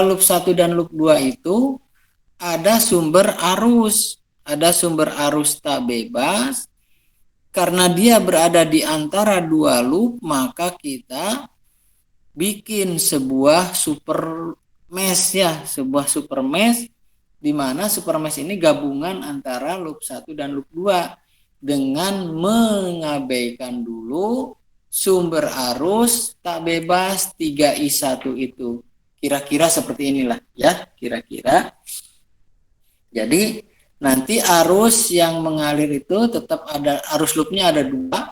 loop 1 dan loop 2 itu ada sumber arus. Ada sumber arus tak bebas. Karena dia berada di antara dua loop, maka kita bikin sebuah super mesh ya, sebuah super mesh di mana super mesh ini gabungan antara loop 1 dan loop 2 dengan mengabaikan dulu sumber arus tak bebas 3I1 itu. Kira-kira seperti inilah ya, kira-kira. Jadi nanti arus yang mengalir itu tetap ada, arus loopnya ada dua,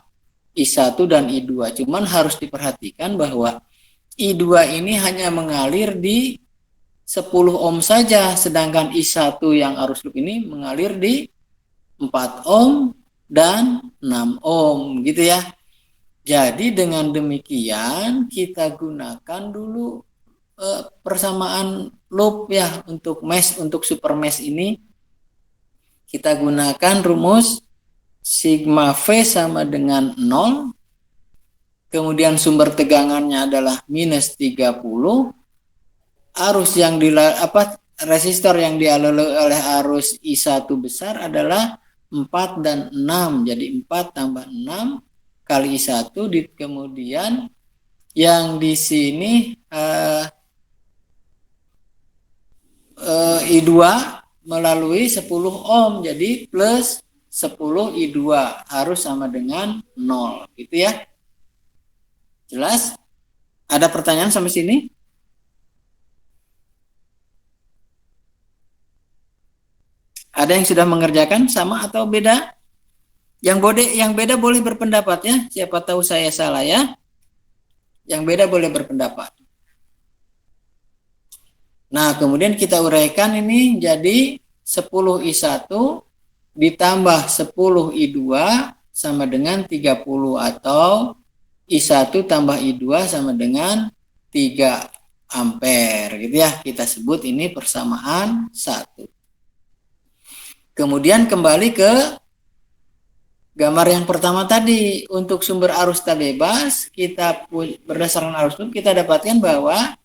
I1 dan I2. Cuman harus diperhatikan bahwa I2 ini hanya mengalir di 10 ohm saja, sedangkan I1 yang arus loop ini mengalir di 4 ohm dan 6 ohm gitu ya. Jadi dengan demikian kita gunakan dulu persamaan loop ya untuk mesh, untuk super mesh ini kita gunakan rumus sigma V sama dengan 0. Kemudian sumber tegangannya adalah minus 30. Arus yang resistor yang dialiri oleh arus I1 besar adalah 4 dan 6. Jadi 4 tambah 6 kali I1, kemudian yang di sini I2 melalui 10 ohm, jadi plus 10 I2 harus sama dengan 0 gitu ya. Jelas? Ada pertanyaan sampai sini? Ada yang sudah mengerjakan sama atau beda? Yang beda boleh berpendapat ya. Siapa tahu saya salah ya. Yang beda boleh berpendapat. Nah, kemudian kita uraikan ini jadi 10 I1 ditambah 10 I2 sama dengan 30 atau I1 tambah I2 sama dengan 3 ampere gitu ya. Kita sebut ini persamaan 1. Kemudian kembali ke gambar yang pertama tadi. Untuk sumber arus tak bebas, kita berdasarkan arus loop kita dapatkan bahwa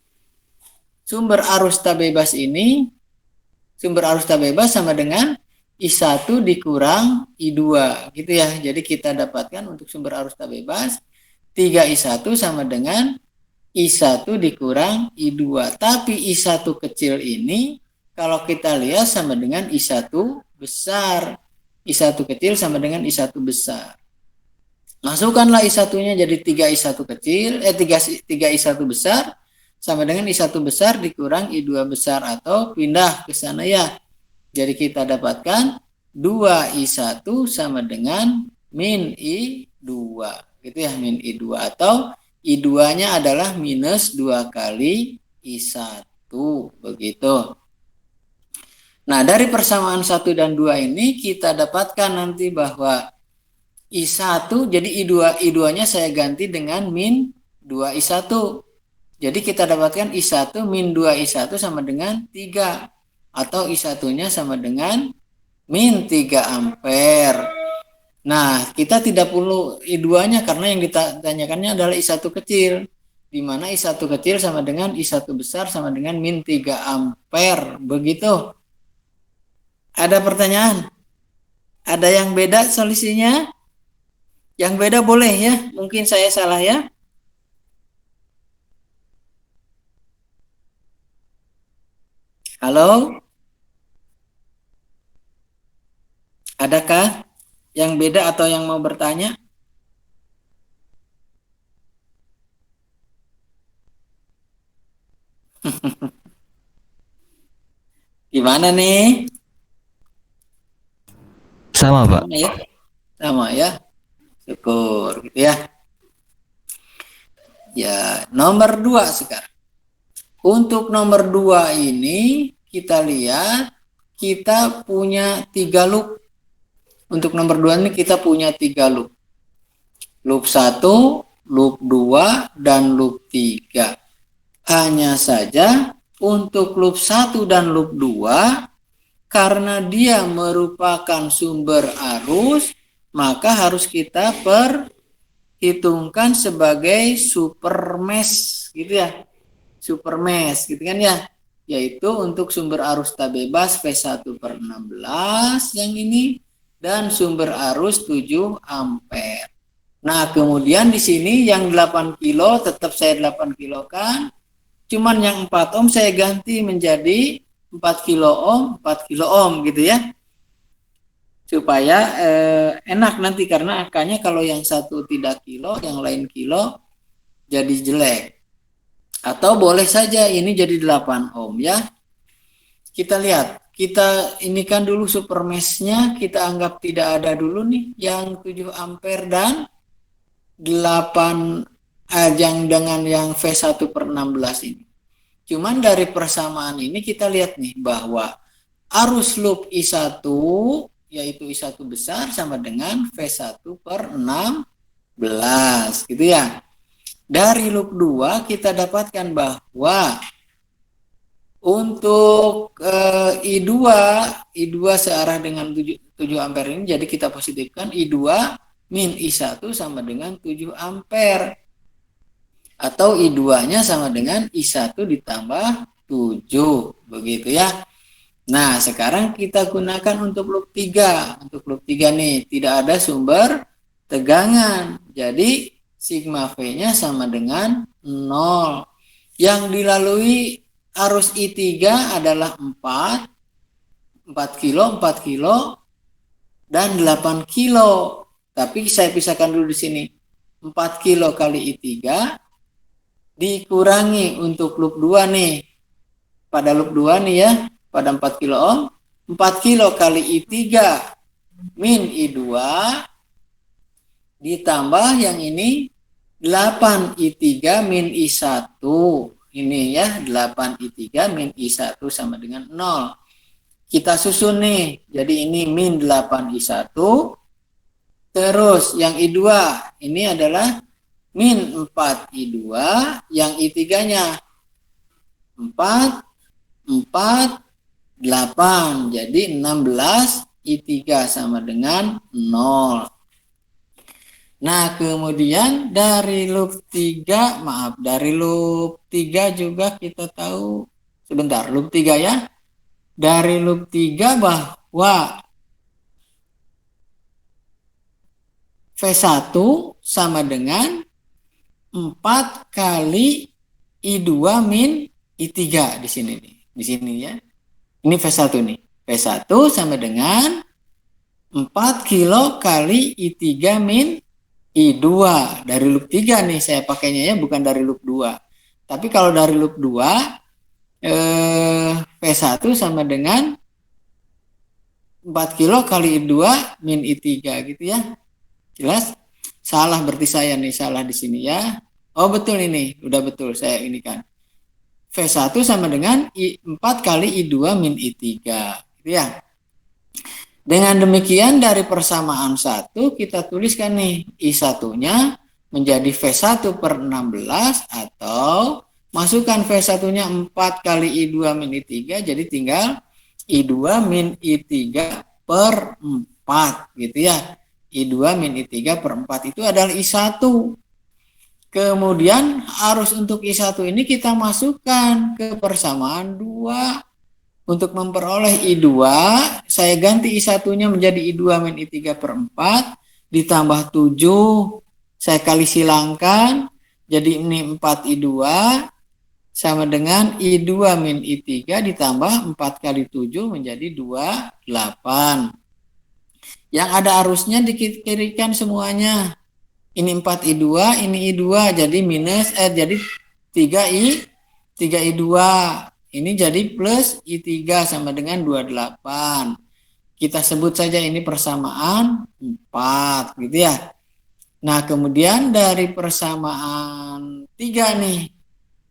sumber arus tak bebas ini, sumber arus tak bebas sama dengan I1 dikurang I2 gitu ya. Jadi kita dapatkan untuk sumber arus tak bebas 3I1 sama dengan I1 dikurang I2. Tapi I1 kecil ini kalau kita lihat sama dengan I1 besar. I1 kecil sama dengan I1 besar. Masukkanlah I1-nya jadi 3I1 kecil, 3I1 besar sama dengan I1 besar dikurang I2 besar, atau pindah ke sana ya. Jadi kita dapatkan 2I1 sama dengan min I2 gitu ya, min I2, atau I2-nya adalah minus 2 kali I1 begitu. Nah, dari persamaan 1 dan 2 ini kita dapatkan nanti bahwa I1, jadi I2-nya saya ganti dengan min 2I1. Jadi kita dapatkan I1 min 2I1 sama dengan 3. Atau I1-nya sama dengan min 3 ampere. Nah, kita tidak perlu I2-nya karena yang ditanyakannya adalah I1 kecil. Di mana I1 kecil sama dengan I1 besar sama dengan min 3 ampere. Begitu. Ada pertanyaan? Ada yang beda solusinya? Yang beda boleh ya. Mungkin saya salah ya. Halo? Adakah yang beda atau yang mau bertanya? Gimana nih? Sama, Pak. Sama ya? Sama ya? Syukur gitu ya. Ya, nomor 2 sekarang. Untuk nomor 2 ini kita lihat kita punya 3 loop. Untuk nomor 2 ini kita punya 3 loop. Loop 1, loop 2, dan loop 3. Hanya saja untuk loop 1 dan loop 2, karena dia merupakan sumber arus, maka harus kita perhitungkan sebagai super mesh gitu ya. Super mesh gitu kan ya. yaitu untuk sumber arus tak bebas V1 per 16 yang ini, dan sumber arus 7 ampere. Nah, kemudian di sini yang 8 kilo tetap saya 8 kilo kan, cuman yang 4 ohm saya ganti menjadi 4 kilo ohm, 4 kilo ohm gitu ya. Supaya enak nanti, karena angkanya kalau yang satu tidak kilo, yang lain kilo, jadi jelek. Atau boleh saja ini jadi 8 ohm ya. Kita lihat, kita ini kan dulu super mesh-nya kita anggap tidak ada dulu nih, yang 7 ampere dan 8 yang dengan yang V1 per 16 ini. Cuman dari persamaan ini kita lihat nih bahwa arus loop I1 yaitu I1 besar sama dengan V1 per 16 gitu ya. Dari loop 2 kita dapatkan bahwa untuk I2 searah dengan 7 ampere ini, jadi kita positifkan I2 min I1 sama dengan 7 ampere. Atau I2-nya sama dengan I1 ditambah 7, begitu ya. Nah, sekarang kita gunakan untuk loop 3. Untuk loop 3 nih, tidak ada sumber tegangan. Jadi, sigma V-nya sama dengan 0. Yang dilalui arus I3 adalah 4 kilo, 4 kilo, dan 8 kilo. Tapi saya pisahkan dulu di sini. 4 kilo kali I3 dikurangi untuk loop 2 nih. Pada loop 2 nih ya, pada 4 kilo ohm, 4 kilo kali I3 min I2 ditambah yang ini 8 I3 min I1. Ini ya, 8 I3 min I1 sama dengan 0. Kita susun nih, jadi ini min 8 I1. Terus yang I2 ini adalah min 4 I2, yang I3-nya 4, 8, jadi 16 I3 sama dengan 0. Nah, kemudian dari loop 3, dari loop 3 juga kita tahu, sebentar, loop 3 ya. Dari loop 3 bahwa V1 sama dengan 4 kali I2 min I3 di sini nih. Di sini ya. Ini V1 nih. V1 sama dengan 4 kilo kali I3 min I2. Dari loop 3 nih saya pakainya ya, bukan dari loop 2. Tapi kalau dari loop 2 V1 sama dengan 4 kilo kali I2 min I3 gitu ya. Jelas? Salah berarti saya nih, salah di sini ya. Oh betul ini, udah betul saya ini kan. V1 sama dengan 4 kali I2 min I3 gitu ya. Dengan demikian dari persamaan 1 kita tuliskan nih I1-nya menjadi V1 per 16 atau masukkan V1-nya 4 kali I2 min I3, jadi tinggal I2 min I3 per 4 gitu ya. I2 min I3 per 4 itu adalah I1. Kemudian arus untuk I1 ini kita masukkan ke persamaan 2. Untuk memperoleh I2, saya ganti I1-nya menjadi I2 min I3 per 4, ditambah 7, saya kali silangkan, jadi ini 4 I2, sama dengan I2 min I3 ditambah 4 kali 7 menjadi 28. Yang ada arusnya dikirikan semuanya. Ini 4 I2, ini I2, jadi minus, jadi 3 I2. Ini jadi plus I3 sama dengan 28. Kita sebut saja ini persamaan 4 gitu ya. Nah, kemudian dari persamaan 3 nih,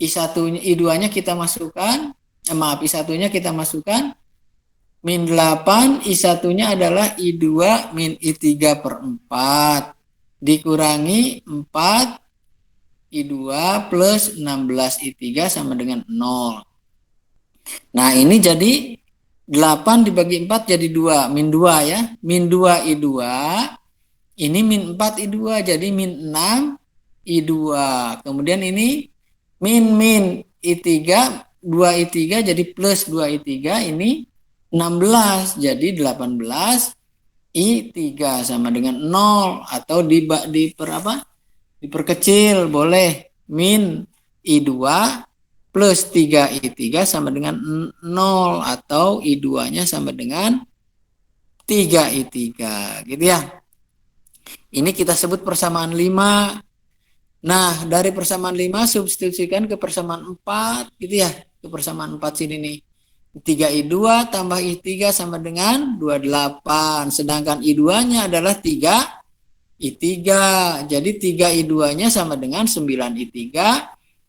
I1-nya, I2-nya kita masukkan, I1-nya kita masukkan, min 8, I1-nya adalah I2 min I3 per 4, dikurangi 4 I2 plus 16 I3 sama dengan 0. Nah, ini jadi 8 dibagi 4 jadi 2, min 2 ya. Min 2 I2, ini min 4 I2, jadi min 6 I2. Kemudian ini min I3 2I3 jadi plus 2I3 ini 16 jadi 18I3 sama dengan 0 atau diperkecil boleh min I2 plus 3I3 sama dengan 0 atau I2-nya sama dengan 3I3 gitu ya. Ini kita sebut persamaan 5. Nah, dari persamaan 5 substitusikan ke persamaan 4 gitu ya. Ke persamaan 4 sini nih. 3I2 tambah I3 sama dengan 28. Sedangkan I2-nya adalah 3I3. Jadi 3I2-nya sama dengan 9I3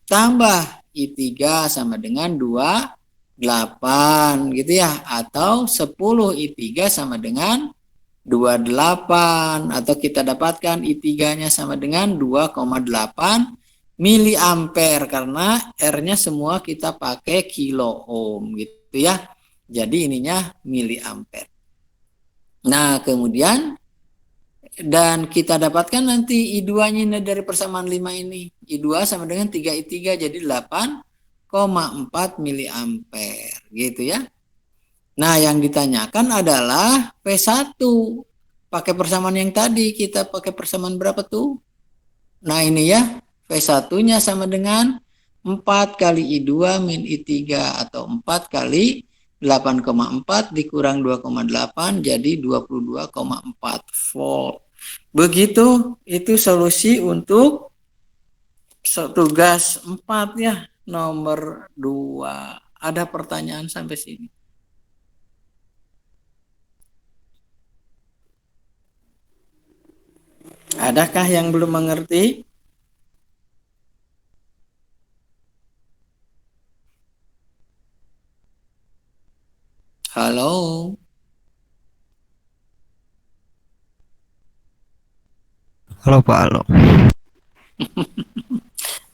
tambah I3 sama dengan 28 gitu ya. Atau 10I3 sama dengan 28 atau kita dapatkan I3-nya sama dengan 2,8 miliampere karena R-nya semua kita pakai kilo ohm gitu ya. Jadi ininya miliampere. Nah, kemudian dan kita dapatkan nanti I2-nya dari persamaan 5 ini. I2 sama dengan 3I3 jadi 8,4 miliampere gitu ya. Nah, yang ditanyakan adalah P1. Pakai persamaan yang tadi, kita pakai persamaan berapa tuh? Nah, ini ya, P1-nya sama dengan 4 kali I2 min I3 atau 4 kali 8,4 dikurang 2,8 jadi 22,4 volt. Begitu, itu solusi untuk tugas 4 ya, nomor 2. Ada pertanyaan sampai sini? Adakah yang belum mengerti? Halo? Halo Pak, halo.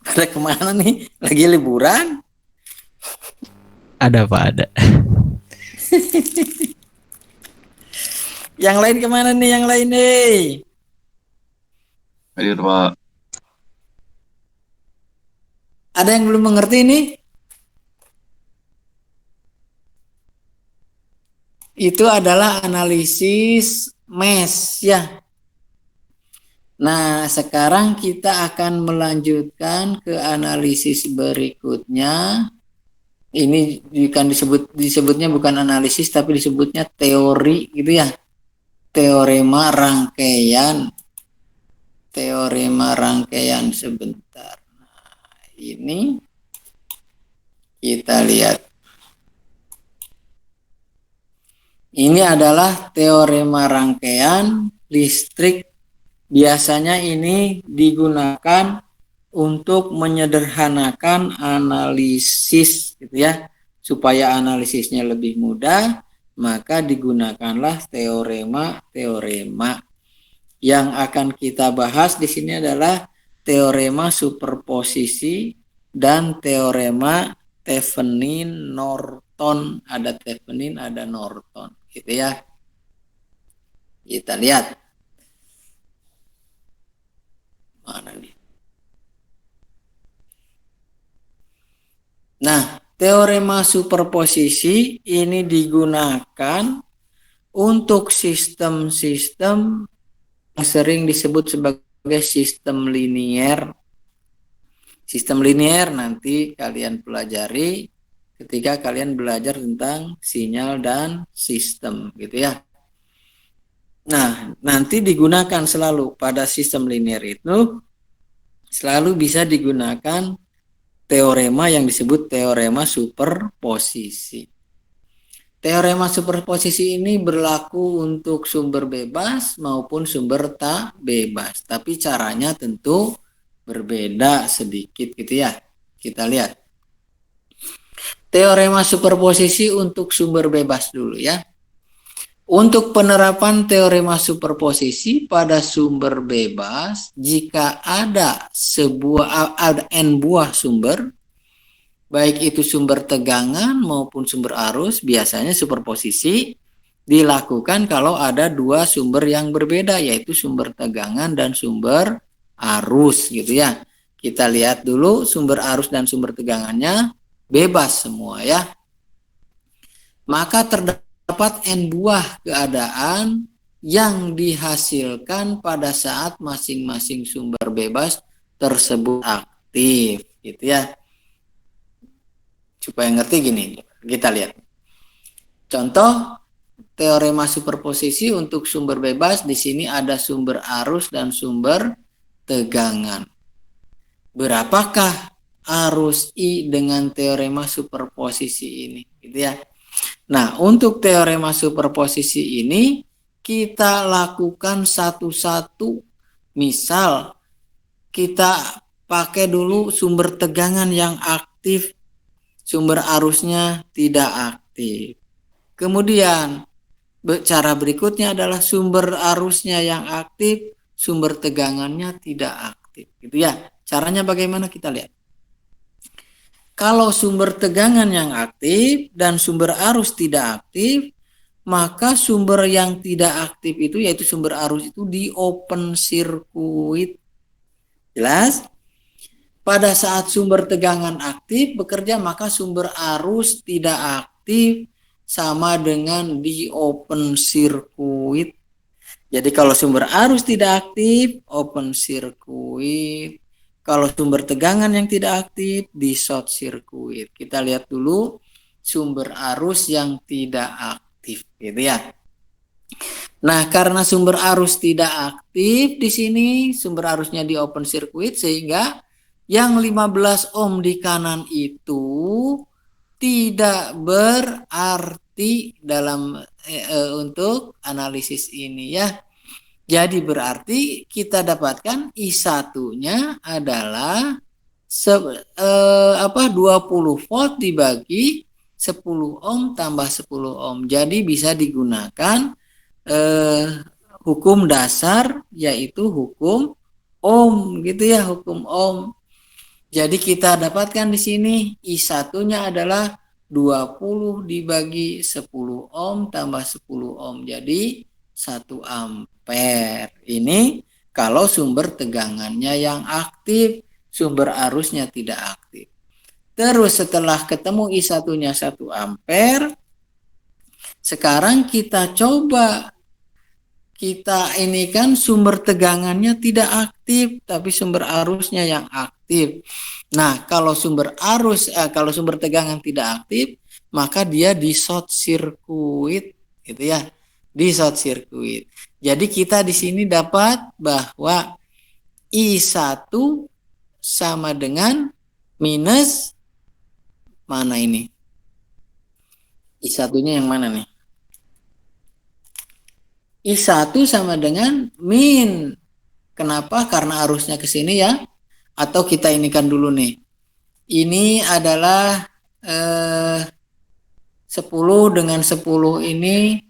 Pada kemana nih? Lagi liburan? Ada Pak, ada. Yang lain kemana nih? Yang lain nih? Hadir Pak. Ada yang belum mengerti nih? Itu adalah analisis mesh ya. Nah, sekarang kita akan melanjutkan ke analisis berikutnya. Ini bukan disebutnya bukan analisis tapi disebutnya teori gitu ya. Teorema rangkaian. Teorema rangkaian sebentar. Nah, ini kita lihat. Ini adalah teorema rangkaian listrik. Biasanya ini digunakan untuk menyederhanakan analisis gitu ya. Supaya analisisnya lebih mudah, maka digunakanlah teorema. Yang akan kita bahas di sini adalah teorema superposisi dan teorema Thevenin-Norton. Ada Thevenin, ada Norton gitu ya. Kita lihat. Mana nih? Nah, teorema superposisi ini digunakan untuk sistem-sistem yang sering disebut sebagai sistem linier. Sistem linier nanti kalian pelajari ketika kalian belajar tentang sinyal dan sistem gitu ya. Nah, nanti digunakan selalu pada sistem linier itu selalu bisa digunakan teorema yang disebut teorema superposisi. Teorema superposisi ini berlaku untuk sumber bebas maupun sumber tak bebas, tapi caranya tentu berbeda sedikit gitu ya. Kita lihat. Teorema superposisi untuk sumber bebas dulu ya. Untuk penerapan teorema superposisi pada sumber bebas, jika ada n buah sumber, baik itu sumber tegangan maupun sumber arus, biasanya superposisi dilakukan kalau ada dua sumber yang berbeda, yaitu sumber tegangan dan sumber arus gitu ya. Kita lihat dulu sumber arus dan sumber tegangannya. bebas semua ya. Maka terdapat N buah keadaan yang dihasilkan pada saat masing-masing sumber bebas tersebut aktif, gitu ya. Supaya ngerti gini, kita lihat. Contoh teorema superposisi untuk sumber bebas, di sini ada sumber arus dan sumber tegangan. Berapakah arus I dengan teorema superposisi ini, gitu ya. Nah, untuk teorema superposisi ini kita lakukan satu-satu. Misal kita pakai dulu sumber tegangan yang aktif, sumber arusnya tidak aktif. Kemudian cara berikutnya adalah sumber arusnya yang aktif, sumber tegangannya tidak aktif, gitu ya. Caranya bagaimana, kita lihat. Kalau sumber tegangan yang aktif dan sumber arus tidak aktif, maka sumber yang tidak aktif itu, yaitu sumber arus itu, di open circuit. Jelas? Pada saat sumber tegangan aktif bekerja, maka sumber arus tidak aktif sama dengan di open circuit. Jadi kalau sumber arus tidak aktif, open circuit. Kalau sumber tegangan yang tidak aktif, di short circuit. Kita lihat dulu sumber arus yang tidak aktif, gitu ya. Nah, karena sumber arus tidak aktif di sini, sumber arusnya di open circuit, sehingga yang 15 ohm di kanan itu tidak berarti dalam untuk analisis ini ya. Jadi berarti kita dapatkan I1-nya adalah 20 volt dibagi 10 ohm tambah 10 ohm. Jadi bisa digunakan hukum dasar, yaitu hukum ohm, gitu ya, hukum ohm. Jadi kita dapatkan di sini I1-nya adalah 20 dibagi 10 ohm tambah 10 ohm. Jadi 1 ampere. Ini kalau sumber tegangannya yang aktif, sumber arusnya tidak aktif. Terus setelah ketemu I1-nya 1 ampere, sekarang kita coba, kita ini kan sumber tegangannya tidak aktif, tapi sumber arusnya yang aktif. Nah, kalau sumber tegangan tidak aktif, maka dia di short circuit, gitu ya, di short circuit. Jadi kita di sini dapat bahwa I1 sama dengan minus mana ini? I1-nya yang mana nih? I1 sama dengan min. Kenapa? Karena arusnya ke sini ya. Atau kita inikan dulu nih. Ini adalah 10 dengan 10 ini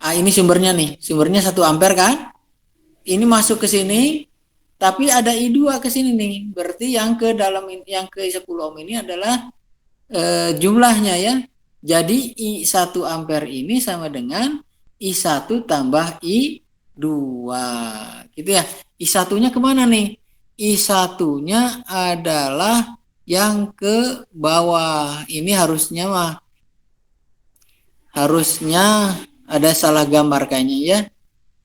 ini sumbernya nih. Sumbernya 1 ampere kan? Ini masuk ke sini, tapi ada I2 ke sini nih. Berarti yang ke 10 ohm ini adalah jumlahnya ya. Jadi I1 ampere ini sama dengan I1 tambah I2. Gitu ya. I1-nya kemana nih? I1-nya adalah yang ke bawah. Ini harusnya ada salah gambar kayaknya ya.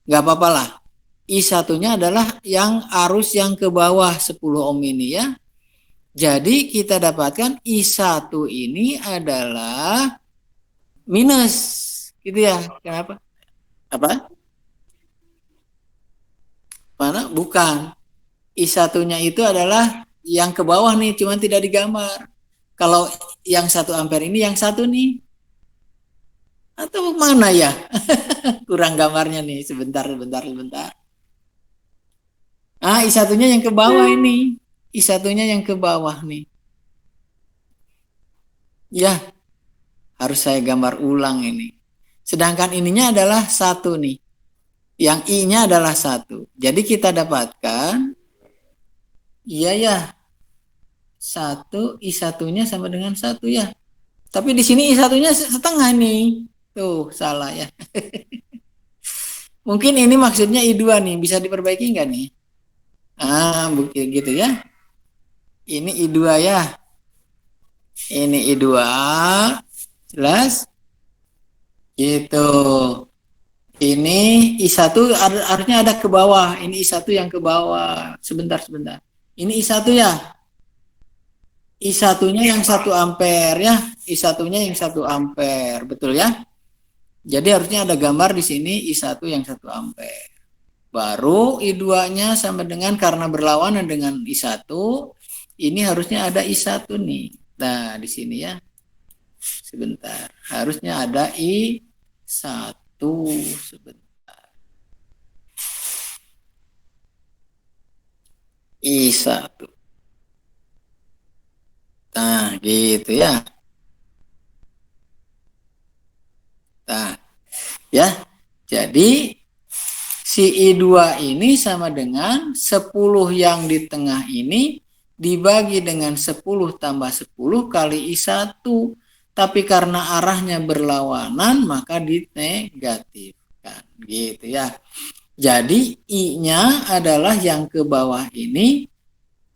Gak apa-apa lah. I1-nya adalah yang arus yang ke bawah 10 ohm ini ya. Jadi kita dapatkan I1 ini adalah minus, gitu ya. Kenapa? Apa? Mana? Bukan. I1-nya itu adalah yang ke bawah nih, cuman tidak digambar. Kalau yang 1 ampere ini yang satu nih. Atau mana ya? Kurang gambarnya nih, sebentar. I1-nya yang ke bawah ini. I1-nya yang ke bawah nih. Ya, harus saya gambar ulang ini. Sedangkan ininya adalah 1 nih. Yang I-nya adalah 1. Jadi kita dapatkan, iya ya, 1, I1-nya sama dengan 1 ya. Tapi di sini I1-nya setengah nih. Tuh, salah ya. Mungkin ini maksudnya I2 nih. Bisa diperbaiki nggak nih? Gitu ya. Ini I2 ya. Ini I2. Jelas? Gitu. Ini I1 artinya ada ke bawah. Ini I1 yang ke bawah. Sebentar. Ini I1 ya. I1-nya yang 1 ampere ya. I1-nya yang 1 ampere. Betul ya? Jadi harusnya ada gambar di sini I1 yang 1 ampere. Baru I2-nya sama dengan karena berlawanan dengan I1, ini harusnya ada I1 nih. Nah, di sini ya. Sebentar. Harusnya ada I1 sebentar. I1. Nah, gitu ya. Nah, ya. Jadi si I2 ini sama dengan 10 yang di tengah ini dibagi dengan 10 tambah 10 kali I1. Tapi karena arahnya berlawanan maka dinegatifkan. Gitu ya. Jadi I-nya adalah yang ke bawah ini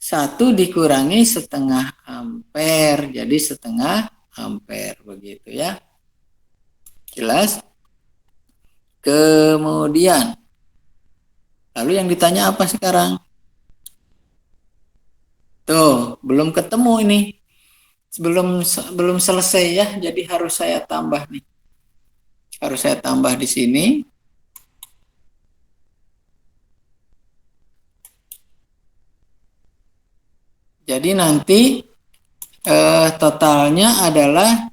1 dikurangi setengah ampere. Jadi setengah ampere. Begitu ya. Jelas? Kemudian lalu yang ditanya apa sekarang? Tuh, belum ketemu ini. Belum selesai ya, jadi harus saya tambah nih. Harus saya tambah di sini. Jadi nanti totalnya adalah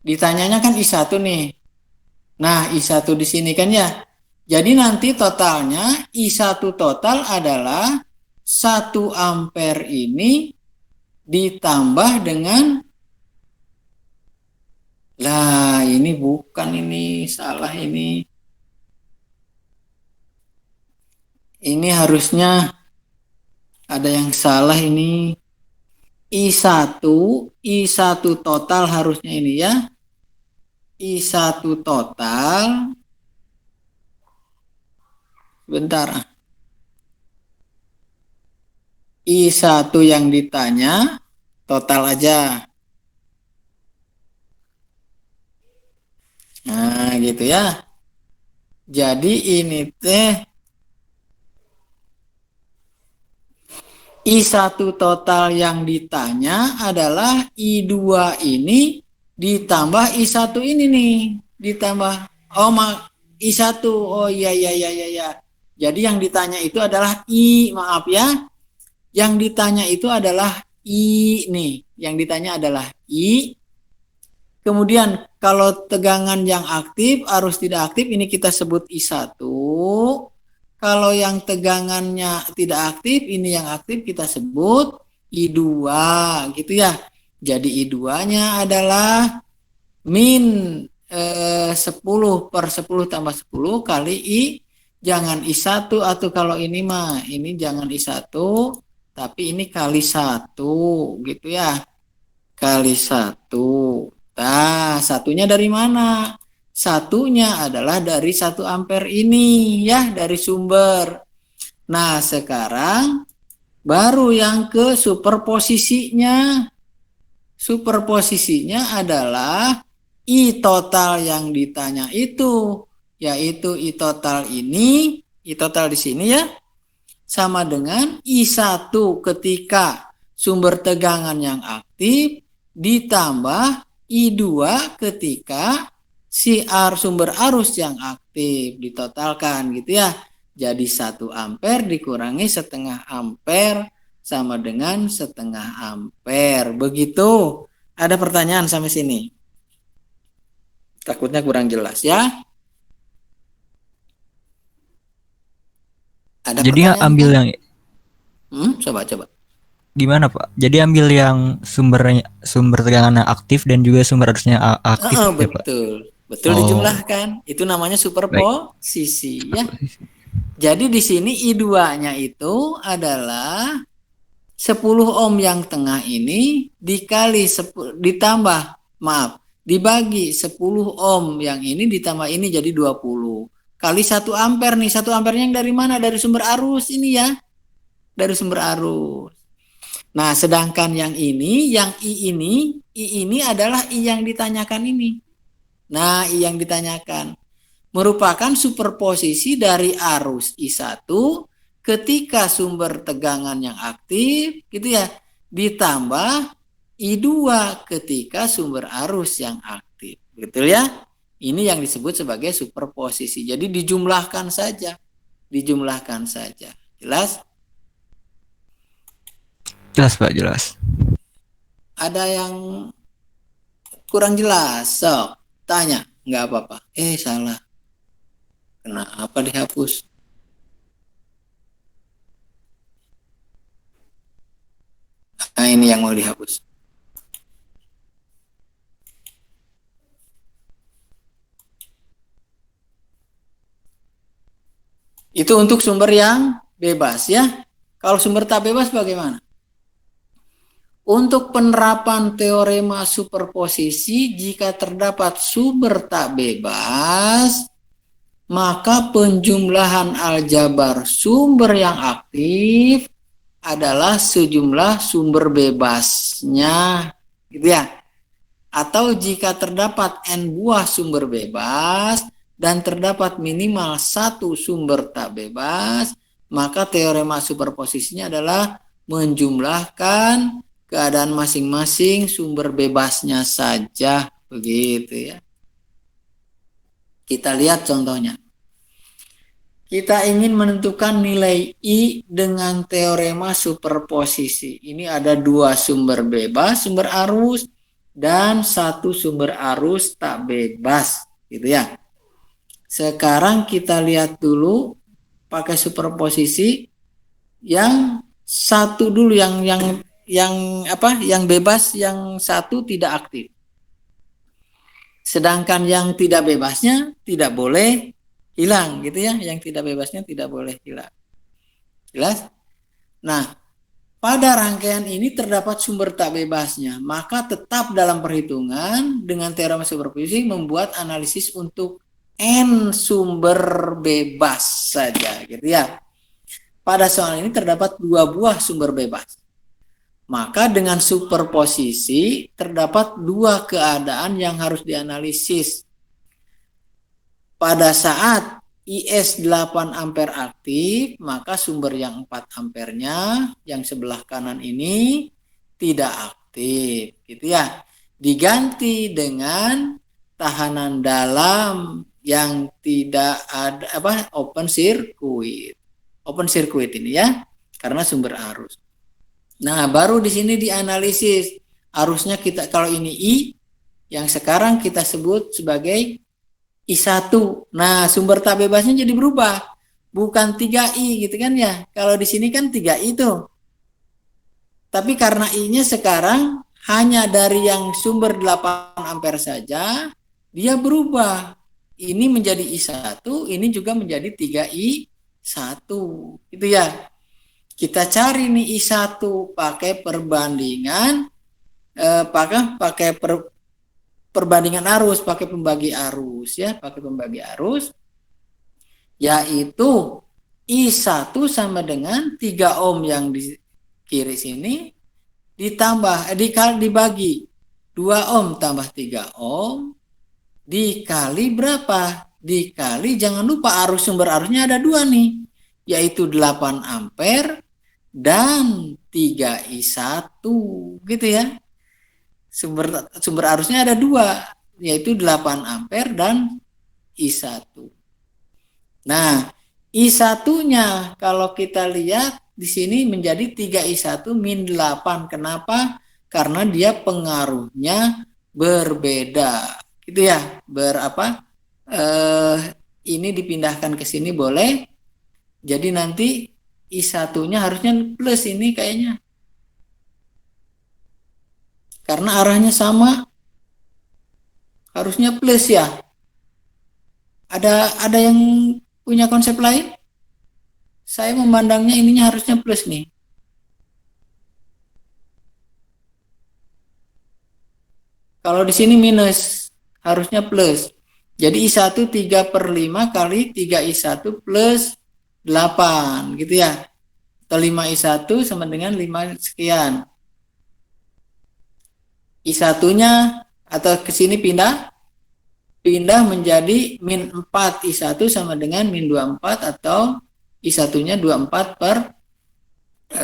ditanyanya kan I1 nih. Nah, I1 di sini kan ya. Jadi nanti totalnya I1 total adalah 1 ampere ini ditambah dengan, lah ini bukan, ini salah ini. Ini harusnya ada yang salah ini. I1 total harusnya ini ya. I1 total. Bentar. I1 yang ditanya total aja. Nah, gitu ya. Jadi ini teh I1 total yang ditanya adalah I2 ini ditambah I1 ini nih. Ditambah I1. Oh iya. Jadi yang ditanya itu adalah I, maaf ya. Yang ditanya itu adalah I nih. Yang ditanya adalah I. Kemudian kalau tegangan yang aktif, arus tidak aktif ini kita sebut I1. Kalau yang tegangannya tidak aktif, ini yang aktif kita sebut I2 gitu ya. Jadi I2-nya adalah min 10 per 10 tambah 10 kali I, jangan I1 atau kalau ini mah, ini jangan I1, tapi ini kali 1 gitu ya. Kali 1. Nah, satunya dari mana? Satunya adalah dari 1 ampere ini ya, dari sumber. Nah, sekarang baru yang ke superposisinya. Superposisinya adalah I total yang ditanya itu, yaitu I total ini, I total di sini ya, sama dengan I1 ketika sumber tegangan yang aktif ditambah I2 ketika sumber arus yang aktif ditotalkan gitu ya. Jadi 1 ampere dikurangi setengah ampere sama dengan setengah ampere. Begitu. Ada pertanyaan sampai sini? Takutnya kurang jelas ya. Ada Jadi pertanyaan? ambil yang Coba. gimana Pak? Jadi ambil yang sumber tegangannya aktif dan juga sumber arusnya aktif ya Pak? Betul dijumlahkan. Itu namanya superposisi ya. Jadi di sini I2-nya itu adalah 10 ohm yang tengah ini dibagi 10 ohm yang ini ditambah ini jadi 20. Kali 1 ampere nih. 1 ampernya yang dari mana? Dari sumber arus ini ya. dari sumber arus. Nah, sedangkan yang ini, yang I ini adalah I yang ditanyakan ini. Nah, I yang ditanyakan merupakan superposisi dari arus I1 ketika sumber tegangan yang aktif, gitu ya, ditambah I2 ketika sumber arus yang aktif. Betul ya? Ini yang disebut sebagai superposisi. Jadi dijumlahkan saja. Dijumlahkan saja. Jelas? Jelas Pak, jelas. Ada yang kurang jelas? Sok, tanya. Nggak apa-apa. Salah. Kenapa dihapus? Nah, ini yang mau dihapus. Itu untuk sumber yang bebas ya. Kalau sumber tak bebas bagaimana? Untuk penerapan teorema superposisi, jika terdapat sumber tak bebas, maka penjumlahan aljabar sumber yang aktif adalah sejumlah sumber bebasnya, gitu ya. Atau jika terdapat N buah sumber bebas dan terdapat minimal satu sumber tak bebas, maka teorema superposisinya adalah menjumlahkan keadaan masing-masing sumber bebasnya saja, begitu ya. Kita lihat contohnya. Kita ingin menentukan nilai I dengan teorema superposisi. Ini ada dua sumber bebas, sumber arus, dan satu sumber arus tak bebas, gitu ya. Sekarang kita lihat dulu pakai superposisi yang satu dulu, yang bebas, yang satu tidak aktif. Sedangkan yang tidak bebasnya tidak boleh hilang, gitu ya. Yang tidak bebasnya tidak boleh hilang. Jelas? Nah, pada rangkaian ini terdapat sumber tak bebasnya, maka tetap dalam perhitungan dengan teorema superposisi membuat analisis untuk N sumber bebas saja, gitu ya. Pada soal ini terdapat dua buah sumber bebas. Maka dengan superposisi terdapat dua keadaan yang harus dianalisis. Pada saat IS 8 ampere aktif, maka sumber yang 4 ampernya yang sebelah kanan ini tidak aktif, gitu ya. Diganti dengan tahanan dalam yang tidak ada open circuit. Open circuit ini ya, karena sumber arus. Nah, baru di sini dianalisis arusnya kita, kalau ini I yang sekarang kita sebut sebagai I1. Nah, sumber tak bebasnya jadi berubah. Bukan 3I gitu kan ya. Kalau di sini kan 3I tuh. Tapi karena I-nya sekarang hanya dari yang sumber 8 ampere saja, dia berubah. Ini menjadi I1, ini juga menjadi 3I1. Gitu ya. Kita cari nih I1 pakai perbandingan perbandingan arus, pakai pembagi arus ya, pakai pembagi arus, yaitu I1 sama dengan 3 ohm yang di kiri sini ditambah dibagi 2 ohm tambah 3 ohm dikali berapa? Dikali, jangan lupa arus, sumber arusnya ada dua nih, yaitu 8 ampere dan 3I1, gitu ya. Sumber arusnya ada dua, yaitu 8 ampere dan I1. Nah, I1-nya kalau kita lihat di sini menjadi 3I1 min 8. Kenapa? Karena dia pengaruhnya berbeda. Gitu ya. Ini dipindahkan ke sini boleh. Jadi nanti I1-nya harusnya plus ini kayaknya. Karena arahnya sama, harusnya plus ya. Ada yang punya konsep lain? Saya memandangnya ininya harusnya plus nih. Kalau di sini minus, harusnya plus. Jadi I1 3/5 kali 3I1 plus 8, gitu ya. atau 5I1 sama dengan 5 sekian. I1-nya atau ke sini pindah menjadi min 4, I1 sama dengan min 24 atau I1-nya 24 per 4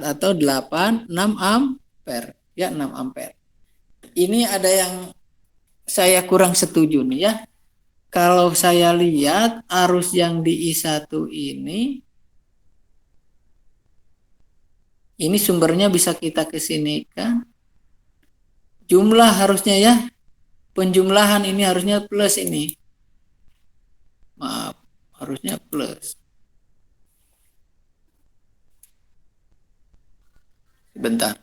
atau 8, 6 ampere. Ya, 6 ampere. Ini ada yang saya kurang setuju nih ya. Kalau saya lihat arus yang di I1 ini sumbernya bisa kita kesinikan. Jumlah harusnya ya, penjumlahan ini harusnya plus ini. Maaf, harusnya plus. Bentar.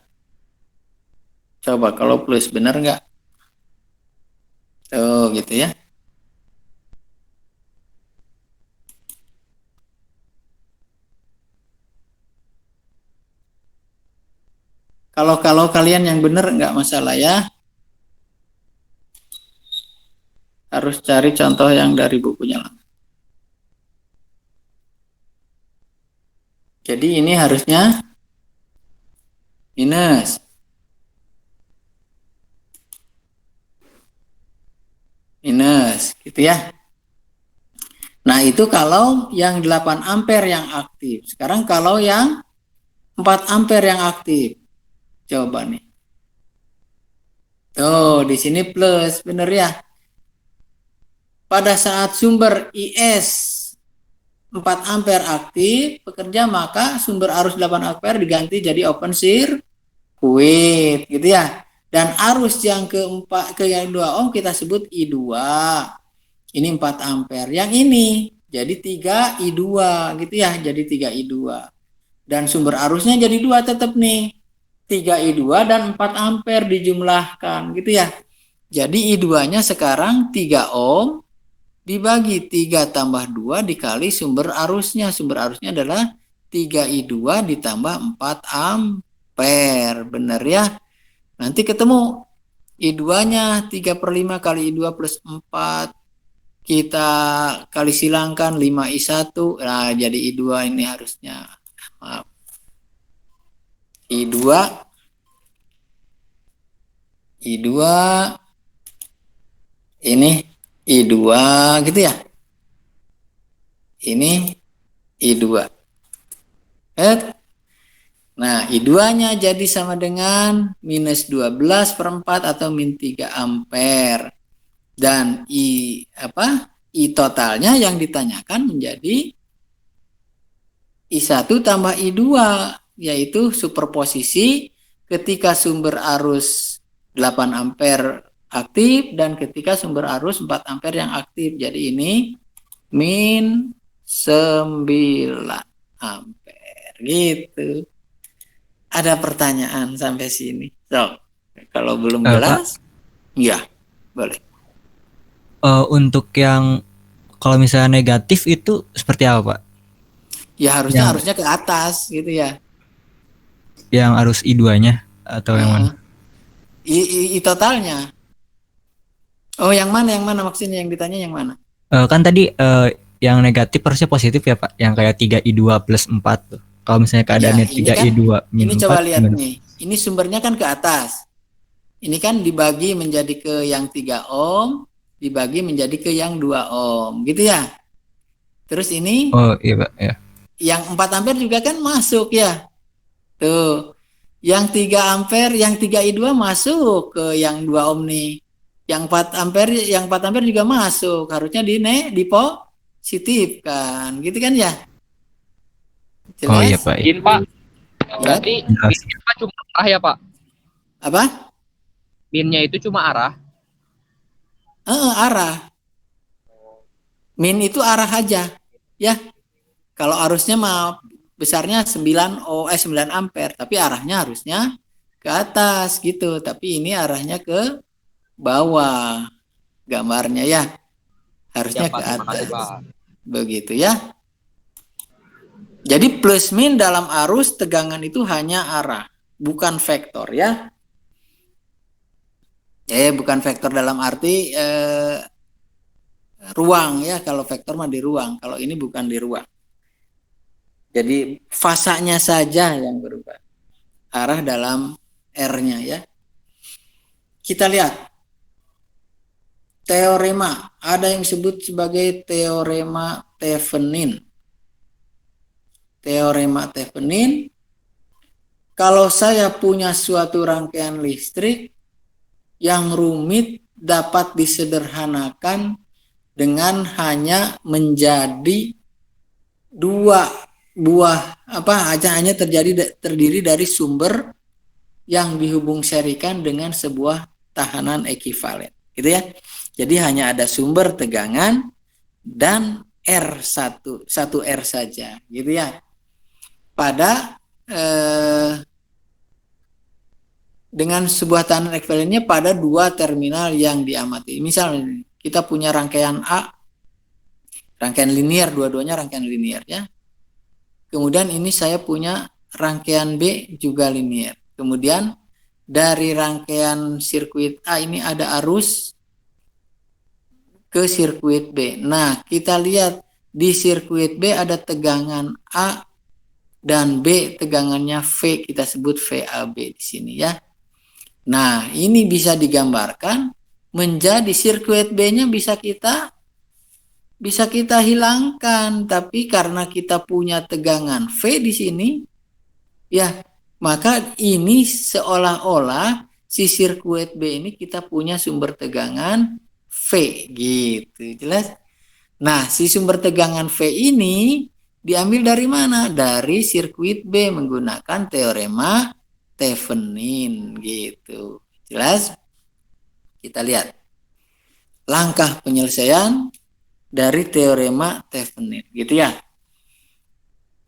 Coba kalau plus benar nggak? Oh gitu ya. Kalau kalian yang benar nggak masalah ya. Harus cari contoh yang dari bukunya lah. Jadi ini harusnya minus. Minus, gitu ya. Nah, itu kalau yang 8 ampere yang aktif. Sekarang kalau yang 4 ampere yang aktif. Coba nih. Oh, di sini plus, bener ya. Pada saat sumber IS 4 ampere aktif bekerja, maka sumber arus 8 ampere diganti jadi open circuit, gitu ya. Dan arus yang ke yang 2 ohm kita sebut I2. Ini 4 ampere. Yang ini jadi 3 I2 gitu ya, jadi 3 I2. Dan sumber arusnya jadi 2 tetap nih. 3 I2 dan 4 ampere dijumlahkan gitu ya. Jadi I2-nya sekarang 3 ohm dibagi 3 tambah 2 dikali sumber arusnya. Sumber arusnya adalah 3 I2 ditambah 4 ampere. Benar ya? Nanti ketemu I2-nya 3/5 kali I2 plus 4. Kita kali silangkan 5I1. Nah, jadi I2 ini harusnya. Maaf. I2 ini I2 gitu ya. Ini I2. Nah, I2-nya jadi sama dengan minus 12/4 atau min 3 ampere. Dan I totalnya yang ditanyakan menjadi I1 tambah I2, yaitu superposisi ketika sumber arus 8 ampere aktif dan ketika sumber arus 4 ampere yang aktif. Jadi ini min 9 ampere gitu. Ada pertanyaan sampai sini? So, kalau belum jelas, ya boleh. Untuk yang kalau misalnya negatif itu seperti apa, Pak? Ya harusnya ke atas gitu ya. Yang arus I2-nya atau yang mana? I totalnya. Oh, yang mana maksudnya, yang ditanya yang mana? Kan tadi yang negatif harusnya positif ya, Pak. Yang kayak 3I2 plus 4 tuh. Kalau misalnya keadaannya Ya, 3I2 ini 4, coba lihat gimana? nih. Ini sumbernya kan ke atas. Ini kan dibagi menjadi ke yang 3 ohm, dibagi menjadi ke yang 2 ohm, gitu ya. Terus ini Oh, iya, Pak, ya. yang 4 ampere juga kan masuk ya. Tuh. Yang 3 ampere, yang 3I2 masuk ke yang 2 ohm nih. Yang 4 ampere juga masuk. Harusnya dipositifkan, gitu kan ya? Jelas? Oh iya, Pak. Izin Pak, berarti Jelas. minnya cuma arah ya Pak? Apa? Minnya itu cuma arah? Arah. Min itu arah aja. Ya. Kalau arusnya mah besarnya 9 ampere, tapi arahnya harusnya ke atas gitu. Tapi ini arahnya ke bawah. Gambarnya ya. Harusnya Ya, Pak, ke terima atas. kasih, Pak. Begitu ya. Jadi plus min dalam arus tegangan itu hanya arah, bukan vektor ya. Bukan vektor dalam arti ruang ya. Kalau vektor mah di ruang, kalau ini bukan di ruang. Jadi fasanya saja yang berubah. Arah dalam R-nya ya. Kita lihat teorema. Ada yang disebut sebagai teorema Thevenin. Teorema Thevenin. Kalau saya punya suatu rangkaian listrik yang rumit dapat disederhanakan dengan hanya menjadi dua buah hanya terdiri dari sumber yang dihubung serikan dengan sebuah tahanan ekivalen, gitu ya. Jadi hanya ada sumber tegangan dan satu R saja, gitu ya. Pada dengan sebuah tahanan ekuivalennya pada dua terminal yang diamati. Misalnya kita punya rangkaian A, rangkaian linear, dua-duanya rangkaian linear ya. Kemudian ini saya punya rangkaian B juga linear. Kemudian dari rangkaian sirkuit A ini ada arus ke sirkuit B. Nah, kita lihat di sirkuit B ada tegangan A dan B tegangannya V, kita sebut VAB di sini ya. Nah, ini bisa digambarkan menjadi sirkuit B-nya bisa kita hilangkan, tapi karena kita punya tegangan V di sini, ya, maka ini seolah-olah si sirkuit B ini kita punya sumber tegangan V, gitu, jelas? Nah, si sumber tegangan V ini diambil dari mana? Dari sirkuit B menggunakan teorema Thevenin, gitu, jelas? Kita lihat langkah penyelesaian dari teorema Thevenin, gitu ya.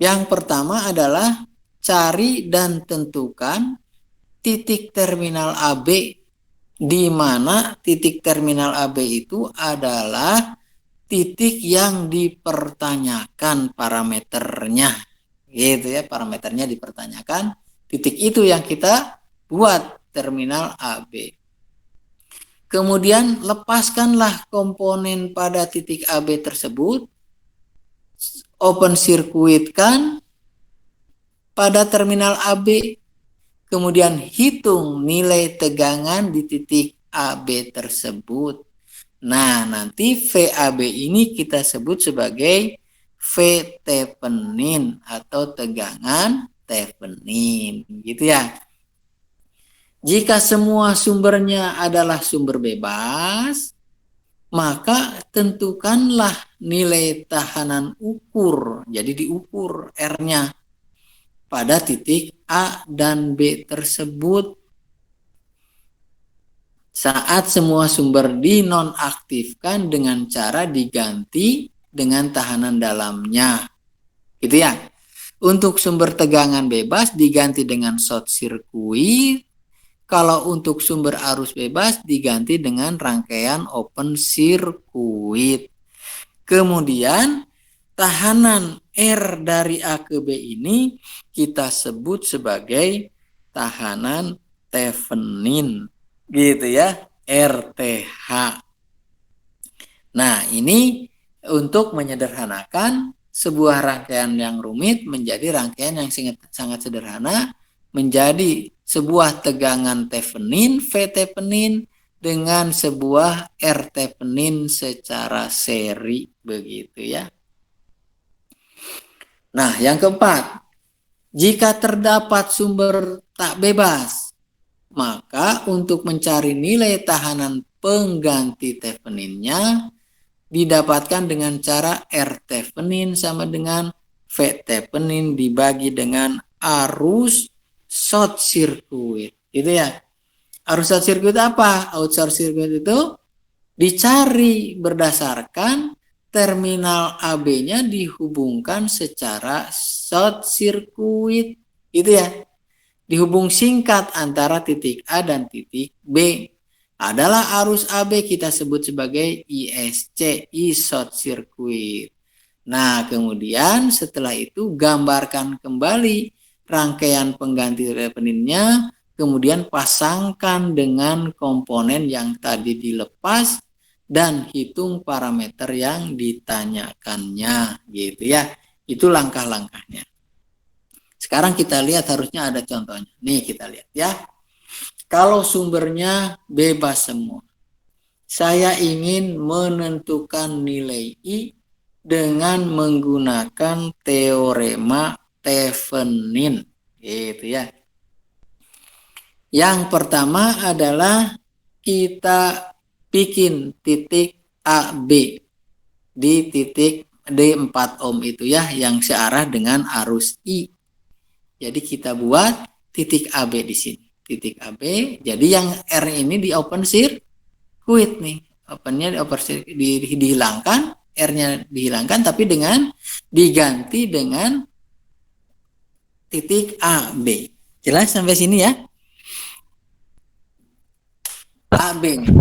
Yang pertama adalah cari dan tentukan titik terminal AB, di mana titik terminal AB itu adalah titik yang dipertanyakan parameternya, gitu ya, parameternya dipertanyakan, titik itu yang kita buat terminal AB. Kemudian lepaskanlah komponen pada titik AB tersebut, open circuit kan pada terminal AB, kemudian hitung nilai tegangan di titik AB tersebut. Nah, nanti VAB ini kita sebut sebagai V Thevenin atau tegangan Thevenin, gitu ya. Jika semua sumbernya adalah sumber bebas, maka tentukanlah nilai tahanan ukur. Jadi diukur R-nya pada titik A dan B tersebut. Saat semua sumber dinonaktifkan dengan cara diganti dengan tahanan dalamnya, gitu ya. Untuk sumber tegangan bebas diganti dengan short circuit. Kalau untuk sumber arus bebas diganti dengan rangkaian open circuit. Kemudian tahanan R dari A ke B ini kita sebut sebagai tahanan Thevenin, gitu ya, RTH. Nah, ini untuk menyederhanakan sebuah rangkaian yang rumit menjadi rangkaian yang sangat sederhana, menjadi sebuah tegangan Thevenin, V Thevenin, dengan sebuah R Thevenin secara seri, begitu ya. Nah, yang keempat, jika terdapat sumber tak bebas, maka untuk mencari nilai tahanan pengganti Theveninnya didapatkan dengan cara R Thevenin sama dengan V Thevenin dibagi dengan arus short circuit, gitu ya. Arus short circuit apa? Arus short circuit itu dicari berdasarkan terminal AB-nya dihubungkan secara short circuit, gitu ya. Dihubung singkat antara titik A dan titik B. Adalah arus AB kita sebut sebagai ISC, I short circuit. Nah, kemudian setelah itu gambarkan kembali rangkaian pengganti Theveninnya, kemudian pasangkan dengan komponen yang tadi dilepas dan hitung parameter yang ditanyakannya, gitu ya. Itu langkah-langkahnya. Sekarang kita lihat harusnya ada contohnya. Nih kita lihat ya. Kalau sumbernya bebas semua. Saya ingin menentukan nilai I dengan menggunakan teorema Thevenin. Gitu ya. Yang pertama adalah kita bikin titik AB di titik D4 ohm itu ya, yang searah dengan arus I. Jadi kita buat titik AB di sini. Titik AB, jadi yang R ini di open circuit nih. Opennya di open circuit, dihilangkan, R-nya dihilangkan, tapi dengan diganti dengan titik AB. Jelas sampai sini ya? AB nih.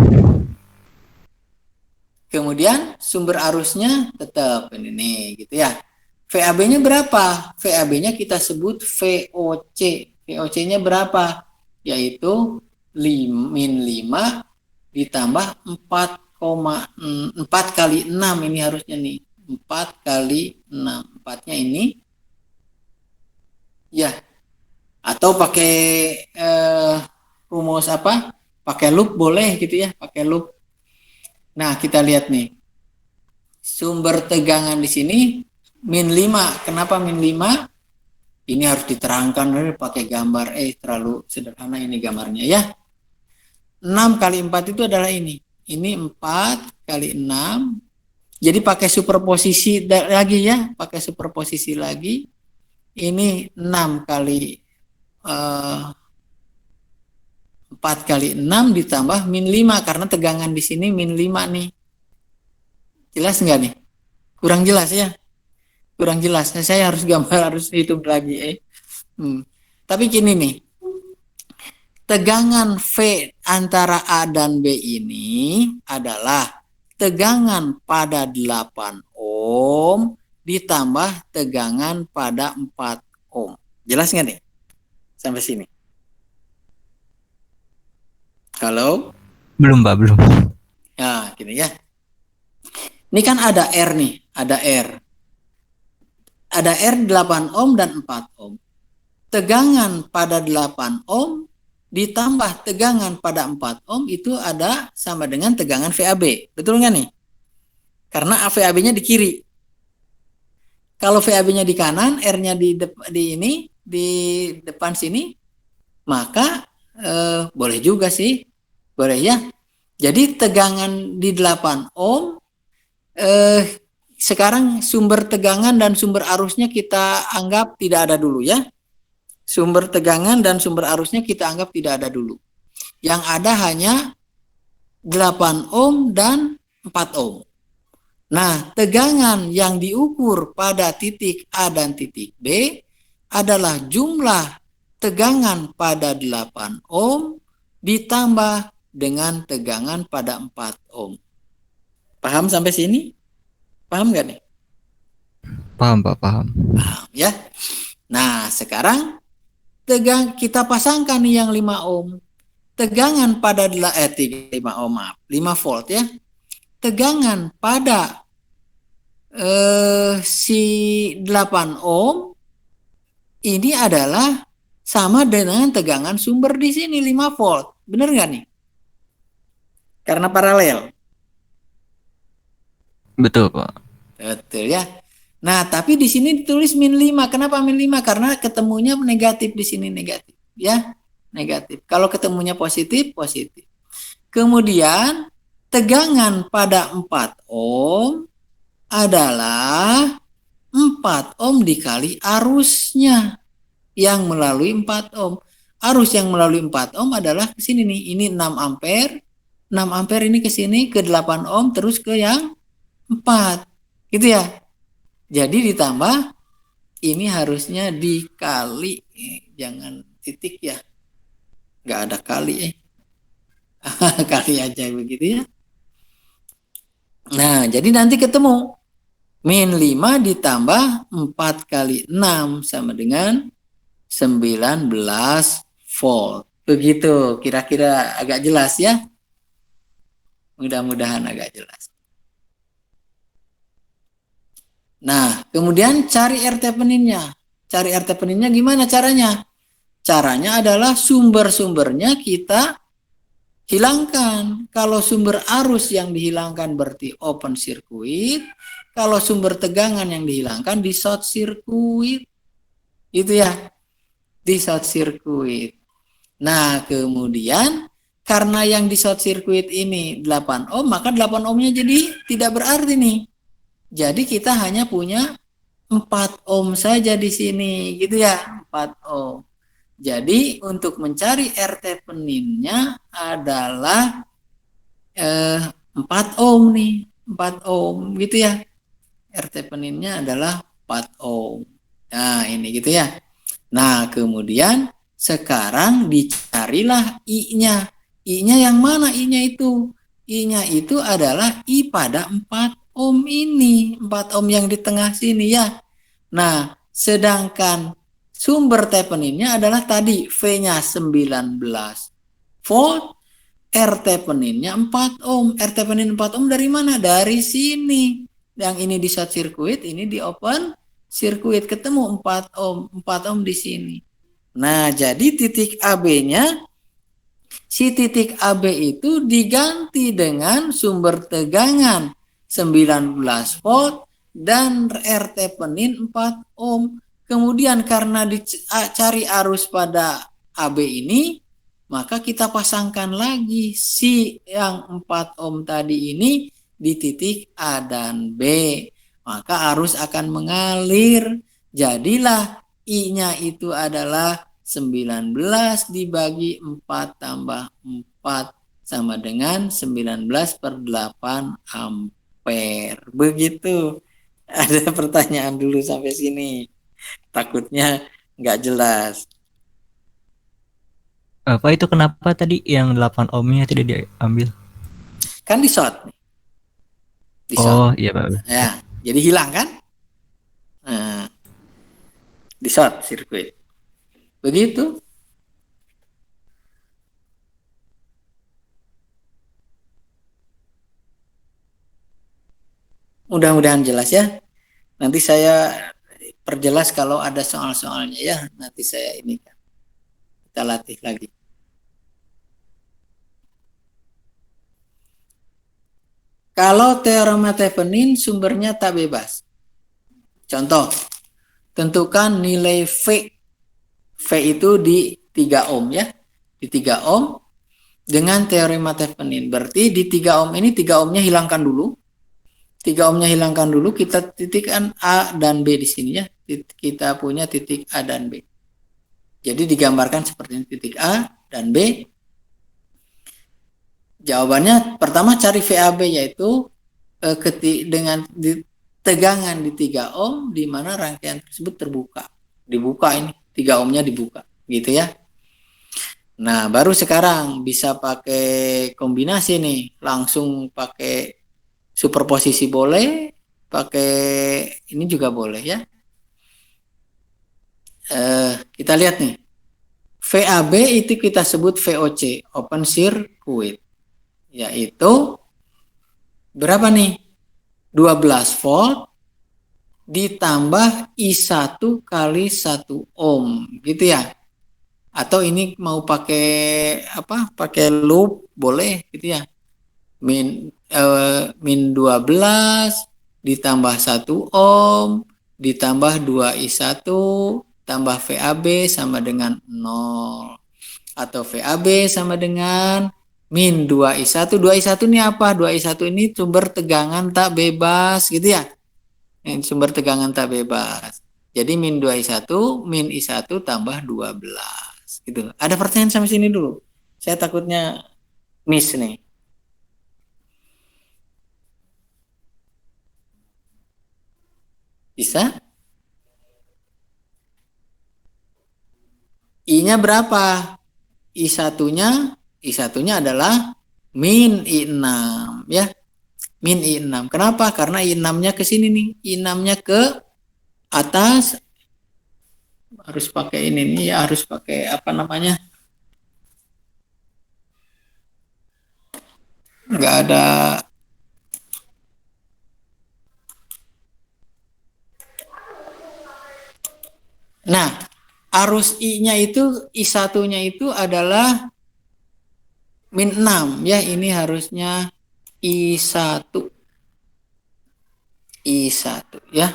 Kemudian sumber arusnya tetap ini nih gitu ya. VAB-nya berapa? VAB-nya kita sebut VOC. VOC-nya berapa? Yaitu min 5 ditambah 4 kali 6 ini harusnya nih. 4 kali 6. 4-nya ini ya. Atau pakai rumus apa? Pakai loop boleh gitu ya, pakai loop. Nah, kita lihat nih. Sumber tegangan di sini min 5. Kenapa min 5? Ini harus diterangkan pakai gambar. Terlalu sederhana ini gambarnya ya. 6 kali 4 itu adalah ini. Ini 4 kali 6. Jadi pakai superposisi lagi ya. Pakai superposisi lagi. Ini 6 kali 4 kali 6 ditambah min 5. Karena tegangan di sini min 5 nih. Jelas nggak nih? Kurang jelas ya? Kurang jelas. Saya harus gambar, harus hitung lagi. Tapi gini nih. Tegangan V antara A dan B ini adalah tegangan pada 8 ohm ditambah tegangan pada 4 ohm. Jelas nggak nih? Sampai sini. Kalau? Belum, Pak, belum. Nah, gini ya. Ini kan ada R nih, ada R. Ada R 8 ohm dan 4 ohm. Tegangan pada 8 ohm ditambah tegangan pada 4 ohm itu ada sama dengan tegangan VAB. Betul nggak nih? Karena VAB-nya di kiri. Kalau VAB-nya di kanan, R-nya di depan sini, maka boleh juga sih. Boleh ya. Jadi tegangan di 8 ohm sekarang sumber tegangan dan sumber arusnya kita anggap tidak ada dulu ya. Sumber tegangan dan sumber arusnya kita anggap tidak ada dulu. Yang ada hanya 8 ohm dan 4 ohm. Nah, tegangan yang diukur pada titik A dan titik B adalah jumlah tegangan pada 8 ohm ditambah dengan tegangan pada 4 ohm. Paham sampai sini? Paham nggak nih? Paham, Pak, paham. Paham ya. Nah, sekarang kita pasangkan nih yang 5 ohm. Tegangan pada 5 ohm, 5 volt ya. Tegangan pada si 8 ohm ini adalah sama dengan tegangan sumber di sini 5 volt. Benar nggak nih? Karena paralel. Betul, Pak. Betul ya. Nah, tapi di sini ditulis min 5. Kenapa min 5? Karena ketemunya negatif di sini, negatif. Ya, negatif. Kalau ketemunya positif, positif. Kemudian, tegangan pada 4 ohm adalah 4 ohm dikali arusnya yang melalui 4 ohm. Arus yang melalui 4 ohm adalah ke sini nih. Ini 6 ampere. 6 ampere ini ke sini, ke 8 ohm, terus ke yang 4. Gitu ya. Jadi ditambah ini harusnya dikali, jangan titik ya, nggak ada kali kali aja begitu ya. Nah, jadi nanti ketemu min 5 ditambah 4 kali 6 sama dengan 19 volt. Begitu, kira-kira agak jelas ya. Mudah-mudahan agak jelas. Nah, kemudian cari R Theveninnya. cari RT peninnya gimana caranya? Caranya adalah sumber-sumbernya kita hilangkan. Kalau sumber arus yang dihilangkan berarti open circuit. Kalau sumber tegangan yang dihilangkan di short circuit. Itu ya, di short circuit. Nah, kemudian karena yang di short circuit ini 8 ohm, maka 8 ohmnya jadi tidak berarti nih. Jadi kita hanya punya 4 ohm saja di sini, gitu ya, 4 ohm. Jadi untuk mencari RT peninnya adalah 4 ohm nih, 4 ohm gitu ya. RT peninnya adalah 4 ohm. Nah, ini gitu ya. Nah, kemudian sekarang dicarilah I-nya. I-nya yang mana I-nya itu? I-nya itu adalah I pada 4 ohm ini. 4 ohm yang di tengah sini ya. Nah, sedangkan sumber tepeninnya adalah tadi V-nya 19 volt, RT peninnya 4 ohm. RT penin 4 ohm dari mana? Dari sini. Yang ini di short circuit, ini di open circuit. Ketemu 4 ohm. 4 ohm di sini. Nah, jadi titik AB-nya, si titik AB itu diganti dengan sumber tegangan 19 volt dan RT penin 4 ohm. Kemudian karena dicari arus pada AB ini, maka kita pasangkan lagi si yang 4 ohm tadi ini di titik A dan B. Maka arus akan mengalir. Jadilah I-nya itu adalah 19 dibagi 4 tambah 4 sama dengan 19 per 8 ampere. Begitu. Ada pertanyaan dulu sampai sini. Takutnya nggak jelas. Apa itu kenapa tadi yang 8 ohmnya tidak diambil? Kan di short. Di short. Oh iya Pak. Ya, jadi hilang kan? Nah, di short circuit. Begitu. Mudah-mudahan jelas ya. Nanti saya perjelas kalau ada soal-soalnya ya. Nanti saya ini kita latih lagi. Kalau teorema Thevenin sumbernya tak bebas. Contoh, tentukan nilai V. V itu di 3 ohm ya. Di 3 ohm dengan teorema Thevenin. Berarti di 3 ohm ini 3 ohmnya hilangkan dulu. 3 ohmnya hilangkan dulu, kita titikkan A dan B di sini ya. Kita punya titik A dan B. Jadi digambarkan seperti ini, titik A dan B. Jawabannya pertama cari VAB, yaitu dengan tegangan di 3 ohm di mana rangkaian tersebut terbuka. Dibuka ini, 3 ohmnya dibuka, gitu ya. Nah, baru sekarang bisa pakai kombinasi nih, langsung pakai superposisi boleh, pakai ini juga boleh ya. Kita lihat nih. VAB itu kita sebut VOC, open circuit. Yaitu berapa nih? 12 volt ditambah I1 kali 1 ohm, gitu ya. Atau ini mau pakai apa? Pakai loop boleh gitu ya. Min 12 ditambah 1 ohm ditambah 2I1 tambah VAB sama dengan 0. Atau VAB sama dengan min 2I1. 2I1 ini apa? 2I1 ini sumber tegangan tak bebas gitu ya. Ini sumber tegangan tak bebas. Jadi min 2I1 min I1 tambah 12 gitu. Ada pertanyaan sampai sini dulu. Saya takutnya miss nih. Bisa? I-nya berapa? I1-nya adalah min I6 ya. Min I6. Kenapa? Karena I6-nya ke sini nih. I6-nya ke atas. Harus pakai ini nih ya, harus pakai apa namanya? Enggak ada Nah, arus I-nya itu, I1-nya itu adalah min 6 ya. Ini harusnya I1. I1 ya.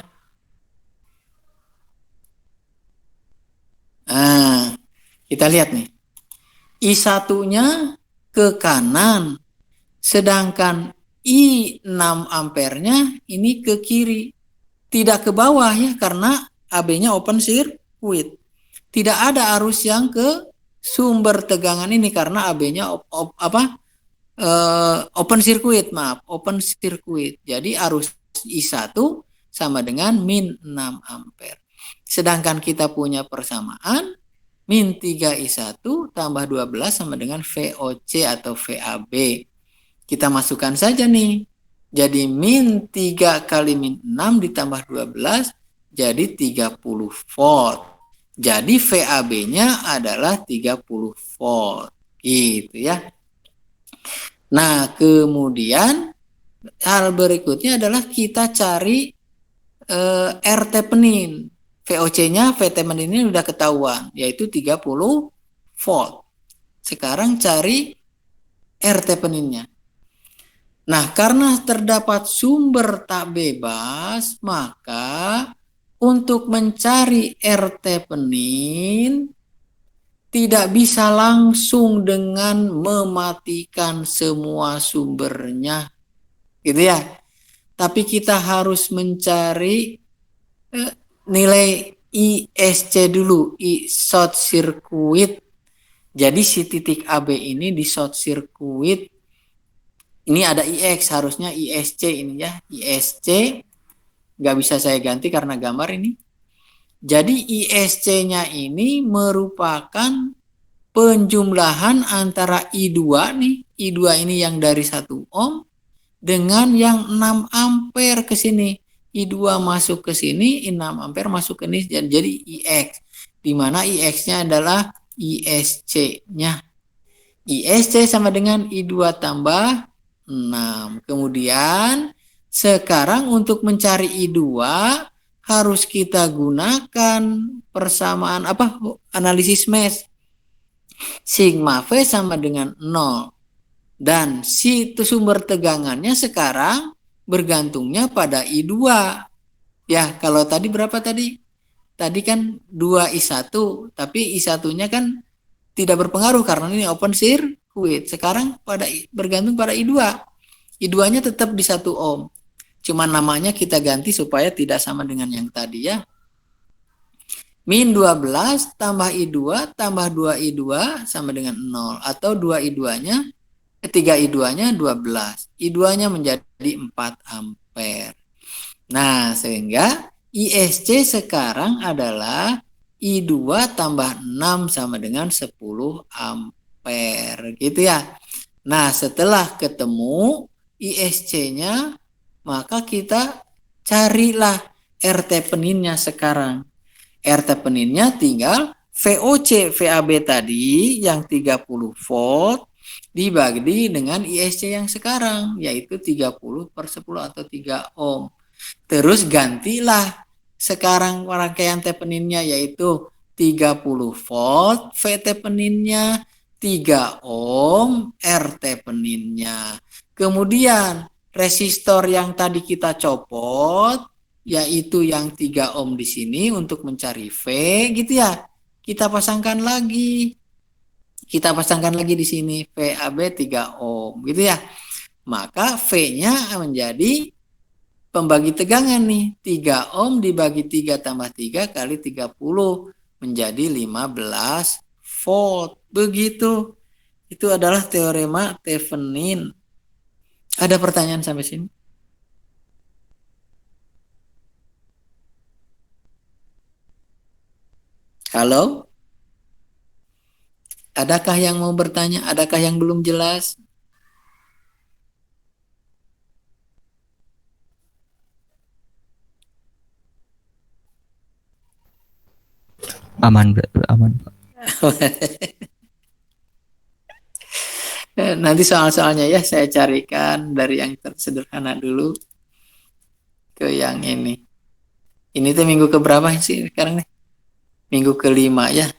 Nah, kita lihat nih. I1-nya ke kanan, sedangkan I6 ampernya ini ke kiri. Tidak ke bawah ya, karena AB-nya open circuit. Tidak ada arus yang ke sumber tegangan ini karena AB-nya open circuit, maaf, open circuit. Jadi arus I1 sama dengan min 6 ampere. Sedangkan kita punya persamaan min 3I1 tambah 12 sama dengan VOC atau VAB. Kita masukkan saja nih. Jadi min 3 kali min 6 ditambah 12 jadi 30 volt. Jadi VAB-nya adalah 30 volt. Gitu ya. Nah, kemudian hal berikutnya adalah kita cari RT penin. VOC-nya, VT penin ini udah ketahuan, yaitu 30 volt. Sekarang cari RT peninnya. Nah, karena terdapat sumber tak bebas, maka untuk mencari RT penin tidak bisa langsung dengan mematikan semua sumbernya. Gitu ya. Tapi kita harus mencari nilai ISC dulu, I short circuit. Jadi si titik AB ini di short circuit. Ini ada IX, harusnya ISC ini ya. ISC nggak bisa saya ganti karena gambar ini. Jadi ISC-nya ini merupakan penjumlahan antara I2 nih. I2 ini yang dari 1 ohm dengan yang 6 ampere ke sini. I2 masuk ke sini, I6 ampere masuk ke sini, jadi IX. Di mana IX-nya adalah ISC-nya. ISC sama dengan I2 tambah 6. Kemudian sekarang untuk mencari I2 harus kita gunakan persamaan analisis mesh. Sigma V sama dengan 0. Dan si sumber tegangannya sekarang bergantungnya pada I2. Ya, kalau tadi berapa tadi? Tadi kan 2I1, tapi I1-nya kan tidak berpengaruh karena ini open circuit. Sekarang bergantung pada I2. I2-nya tetap di 1 ohm. Cuma namanya kita ganti supaya tidak sama dengan yang tadi ya. Min 12 tambah I2 tambah 2I2 sama dengan 0. Atau 2I2-nya, 3I2-nya 12. I2-nya menjadi 4 ampere. Nah, sehingga ISC sekarang adalah I2 tambah 6 sama dengan 10 ampere. Gitu ya. Nah, setelah ketemu ISC-nya, maka kita carilah RT peninnya sekarang. RT peninnya tinggal VOC VAB tadi yang 30 volt dibagi dengan ISC yang sekarang yaitu 30 per 10 atau 3 ohm. Terus gantilah sekarang rangkaian T peninnya yaitu 30 volt VT peninnya, 3 ohm RT peninnya. Kemudian resistor yang tadi kita copot yaitu yang 3 ohm di sini untuk mencari V gitu ya. Kita pasangkan lagi. Kita pasangkan lagi di sini VAB 3 ohm gitu ya. Maka V-nya menjadi pembagi tegangan nih. 3 ohm dibagi 3 tambah 3 kali 30 menjadi 15 volt. Begitu. Itu adalah teorema Thevenin. Ada pertanyaan sampai sini? Halo? Adakah yang mau bertanya? Adakah yang belum jelas? Aman, aman, Pak. Nanti soal-soalnya ya saya carikan dari yang sederhana dulu ke yang ini. Ini tuh minggu keberapa sih sekarang nih? minggu kelima ya.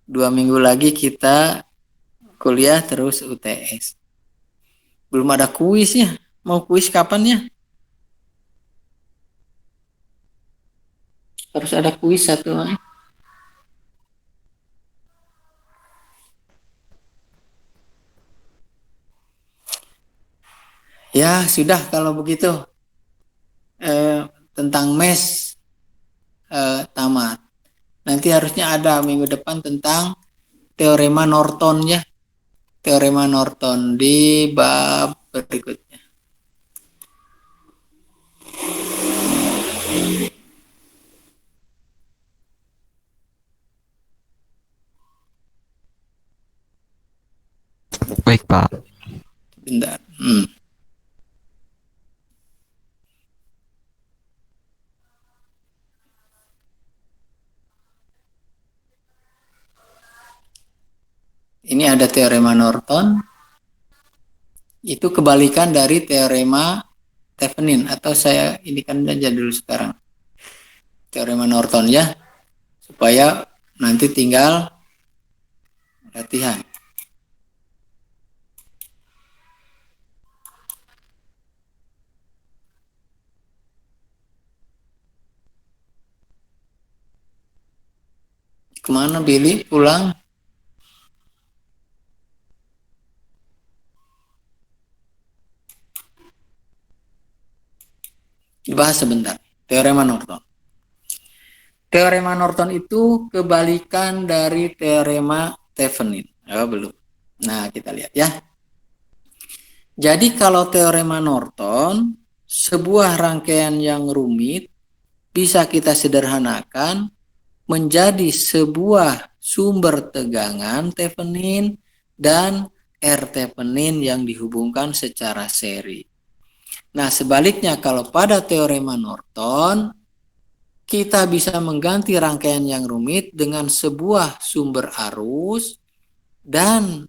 2 minggu lagi kita kuliah terus UTS. Belum ada kuis ya. Mau kuis kapan ya? Harus ada kuis satu. Ya sudah kalau begitu. Tentang mes tamat. Nanti harusnya ada minggu depan tentang teorema Norton ya. Teorema Norton di bab berikutnya. Baik, Pak. Bentar. Ini ada teorema Norton. Itu kebalikan dari teorema Thevenin, atau saya ini kan aja dulu sekarang. Teorema Norton ya. Supaya nanti tinggal latihan. Kemana Billy? Pulang? Dibahas sebentar. Teorema Norton. Teorema Norton itu kebalikan dari teorema Thevenin. Oh, belum. Nah, kita lihat ya. Jadi kalau teorema Norton, sebuah rangkaian yang rumit bisa kita sederhanakan menjadi sebuah sumber tegangan Thevenin dan R Thevenin yang dihubungkan secara seri. Nah, sebaliknya kalau pada teorema Norton, kita bisa mengganti rangkaian yang rumit dengan sebuah sumber arus dan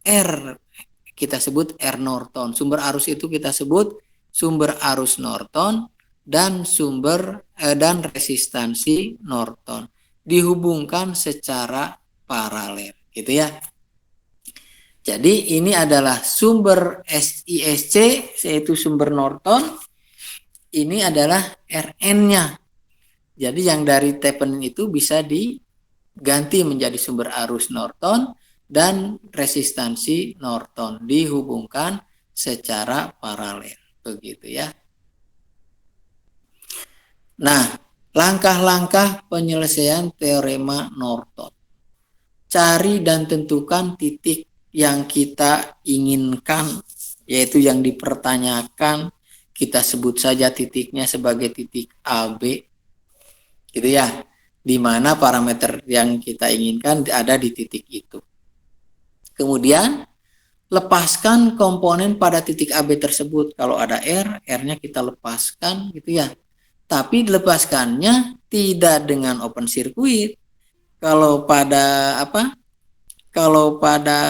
R, kita sebut R Norton. Sumber arus itu kita sebut sumber arus Norton dan dan resistansi Norton dihubungkan secara paralel, gitu ya. Jadi ini adalah sumber ISC, yaitu sumber Norton. Ini adalah Rn-nya. Jadi yang dari Thevenin itu bisa diganti menjadi sumber arus Norton dan resistansi Norton dihubungkan secara paralel, begitu ya. Nah, langkah-langkah penyelesaian teorema Norton. Cari dan tentukan titik yang kita inginkan, yaitu yang dipertanyakan. Kita sebut saja titiknya sebagai titik AB, gitu ya, di mana parameter yang kita inginkan ada di titik itu. Kemudian lepaskan komponen pada titik AB tersebut. Kalau ada R-nya kita lepaskan, gitu ya. Tapi lepaskannya tidak dengan open circuit. Kalau pada Kalau pada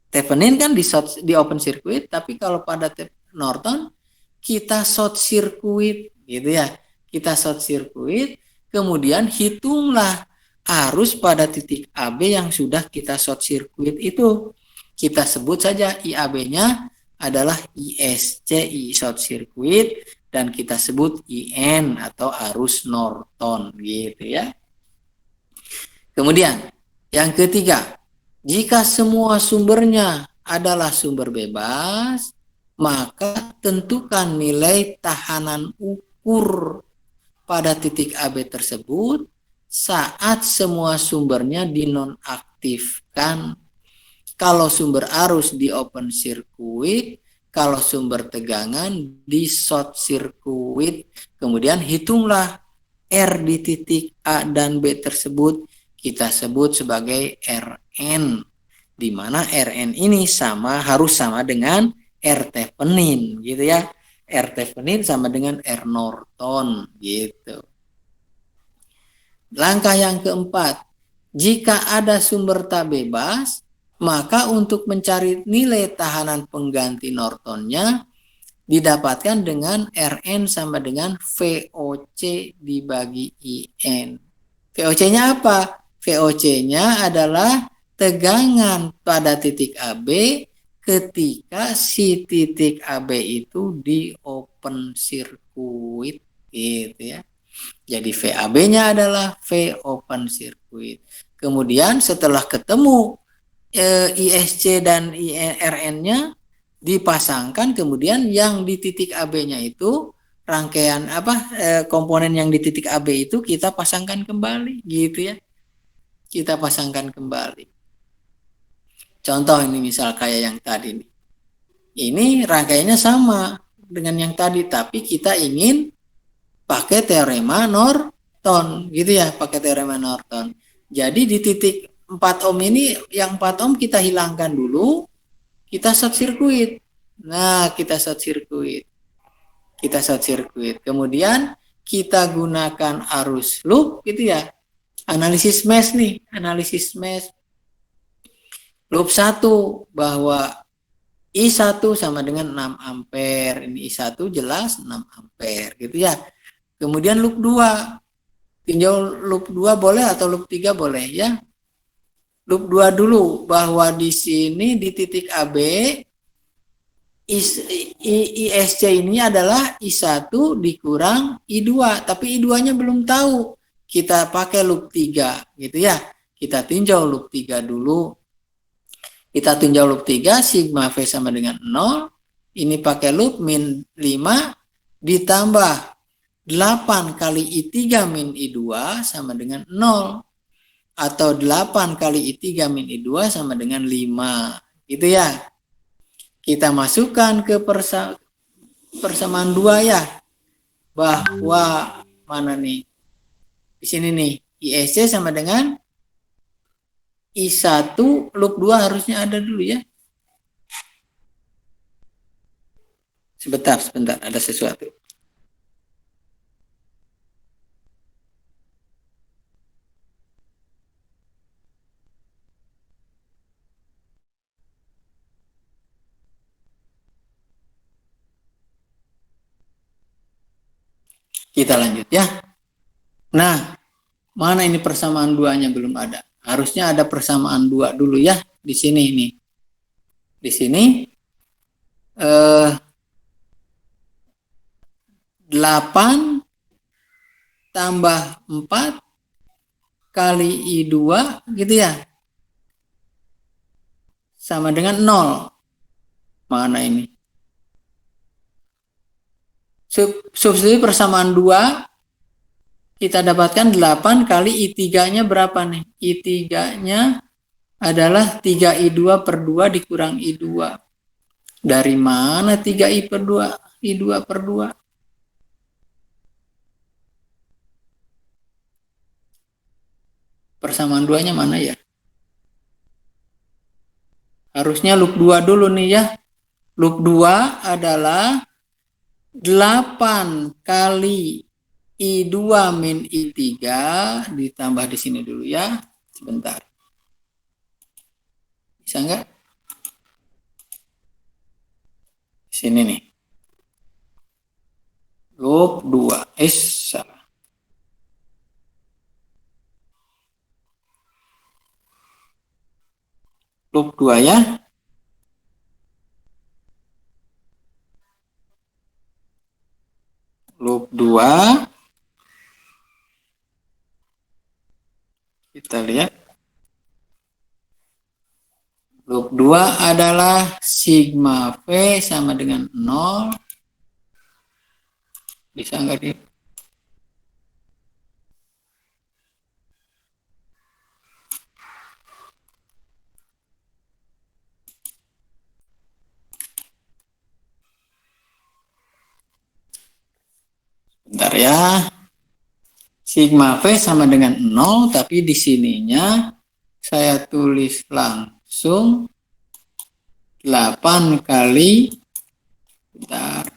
Thevenin kan di open circuit, tapi kalau pada Norton kita short circuit, gitu ya. Kita short circuit, kemudian hitunglah arus pada titik AB yang sudah kita short circuit itu. Kita sebut saja IAB-nya adalah ISC, I short circuit, dan kita sebut IN atau arus Norton, gitu ya. Kemudian yang ketiga, jika semua sumbernya adalah sumber bebas, maka tentukan nilai tahanan ukur pada titik AB tersebut saat semua sumbernya dinonaktifkan. Kalau sumber arus di open circuit, kalau sumber tegangan di short circuit. Kemudian hitunglah R di titik A dan B tersebut, kita sebut sebagai Rn, di mana Rn ini harus sama dengan R Thevenin, gitu ya. R Thevenin sama dengan R Norton, gitu. Langkah yang keempat, jika ada sumber tak bebas, maka untuk mencari nilai tahanan pengganti Nortonnya didapatkan dengan Rn sama dengan VOC dibagi IN. VOC-nya apa? VOC-nya adalah tegangan pada titik AB ketika si titik AB itu di open circuit gitu ya. Jadi VAB-nya adalah V open circuit. Kemudian setelah ketemu ISC dan IRN-nya dipasangkan, kemudian yang di titik AB-nya itu rangkaian komponen yang di titik AB itu kita pasangkan kembali gitu ya. Kita pasangkan kembali. Contoh ini misal kayak yang tadi nih. Ini rangkaiannya sama dengan yang tadi, tapi kita ingin pakai teorema Norton gitu ya, pakai teorema Norton. Jadi di titik 4 ohm ini, yang 4 ohm kita hilangkan dulu, kita short circuit. Nah, kita short circuit. Kita short circuit. Kemudian kita gunakan arus loop gitu ya. Analisis mesh nih, analisis mesh. Loop 1 bahwa I1 sama dengan 6 ampere. Ini I1 jelas 6 ampere gitu ya. Kemudian loop 2. Tinjau loop 2 boleh atau loop 3 boleh ya. Loop 2 dulu bahwa di sini di titik AB ISC ini adalah I1 dikurang I2, tapi I2-nya belum tahu. Kita pakai loop 3 gitu ya. Kita tinjau loop 3 dulu. Kita tinjau loop 3, sigma V sama dengan 0. Ini pakai loop min 5 ditambah 8 kali I3 min I2 sama dengan 0. Atau 8 kali I3 min I2 sama dengan 5. Gitu ya. Kita masukkan ke persamaan 2 ya. Bahwa mana nih? Di sini nih. ISC sama dengan I1, loop 2 harusnya ada dulu ya. Sebentar, ada sesuatu. Kita lanjut ya. Nah, mana ini persamaan 2-nya belum ada. Harusnya ada persamaan 2 dulu ya di sini ini. Di sini 8 tambah 4 kali I2 gitu ya. Sama dengan 0. Mana ini? Substitusi persamaan 2 kita dapatkan 8 kali I3-nya berapa nih? I3-nya adalah 3I2 per 2 dikurang I2. Dari mana 3I per 2? I2 per 2? Persamaan 2-nya mana ya? Harusnya loop 2 dulu nih ya. Loop 2 adalah 8 kali I2 min I3 ditambah di sini dulu ya. Sebentar. Bisa enggak? Di sini nih. Loop 2. Salah. Loop 2 ya. Loop 2. Kita lihat. Loop 2 adalah sigma V sama dengan 0. Bisa enggak dia? Bentar ya. Sigma V sama dengan 0, tapi di sininya saya tulis langsung 8 kali, bentar.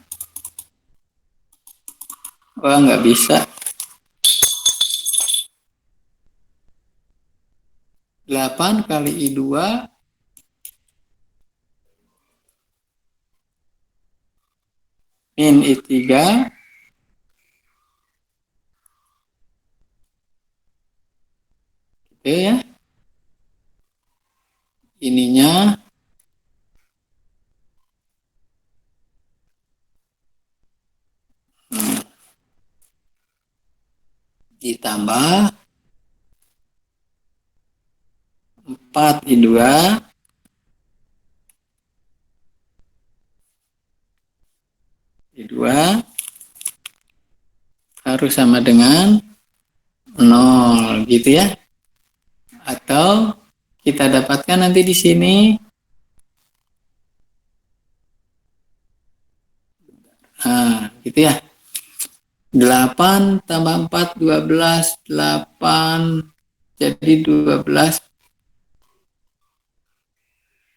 Wah, nggak bisa. 8 kali I2 min I3 Oke ya. Ininya ditambah 4I2 I2 harus sama dengan 0 gitu ya. Atau kita dapatkan nanti di sini gitu ya. 8 tambah 4 12 8 jadi 12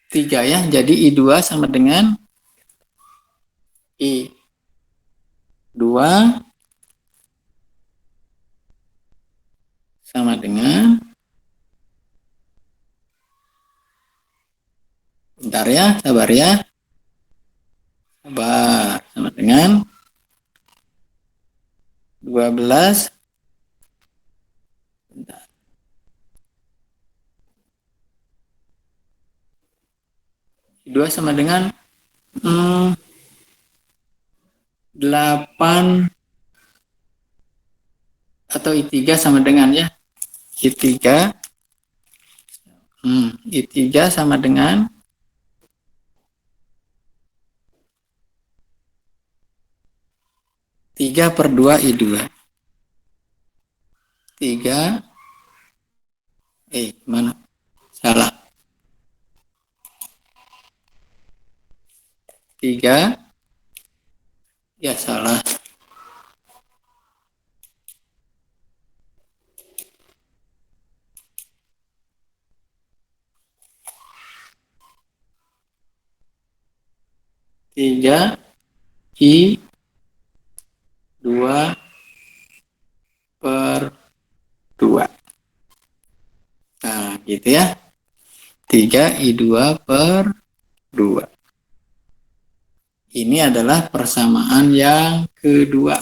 3 ya. Jadi I2 sama dengan I2 sama dengan, bentar ya, sabar ya. Sabar, sama dengan 12. Bentar. I2 sama dengan 8 atau I3 sama dengan ya. I3 sama dengan 3/2 I2. 3 mana? Salah. 3 ya salah. 3 I2 per 2. Nah, gitu ya. 3 I2 per 2. Ini adalah persamaan yang kedua.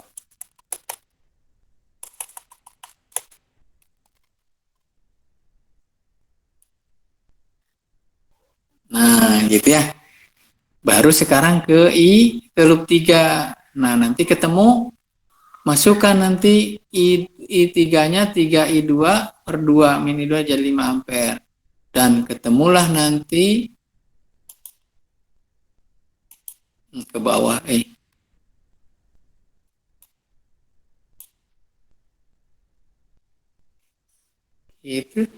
Nah, gitu ya. Baru sekarang ke loop 3. Nah, nanti ketemu, masukkan nanti I3-nya 3I2 per 2, min I2 jadi 5 ampere. Dan ketemulah nanti ke bawah. Gitu.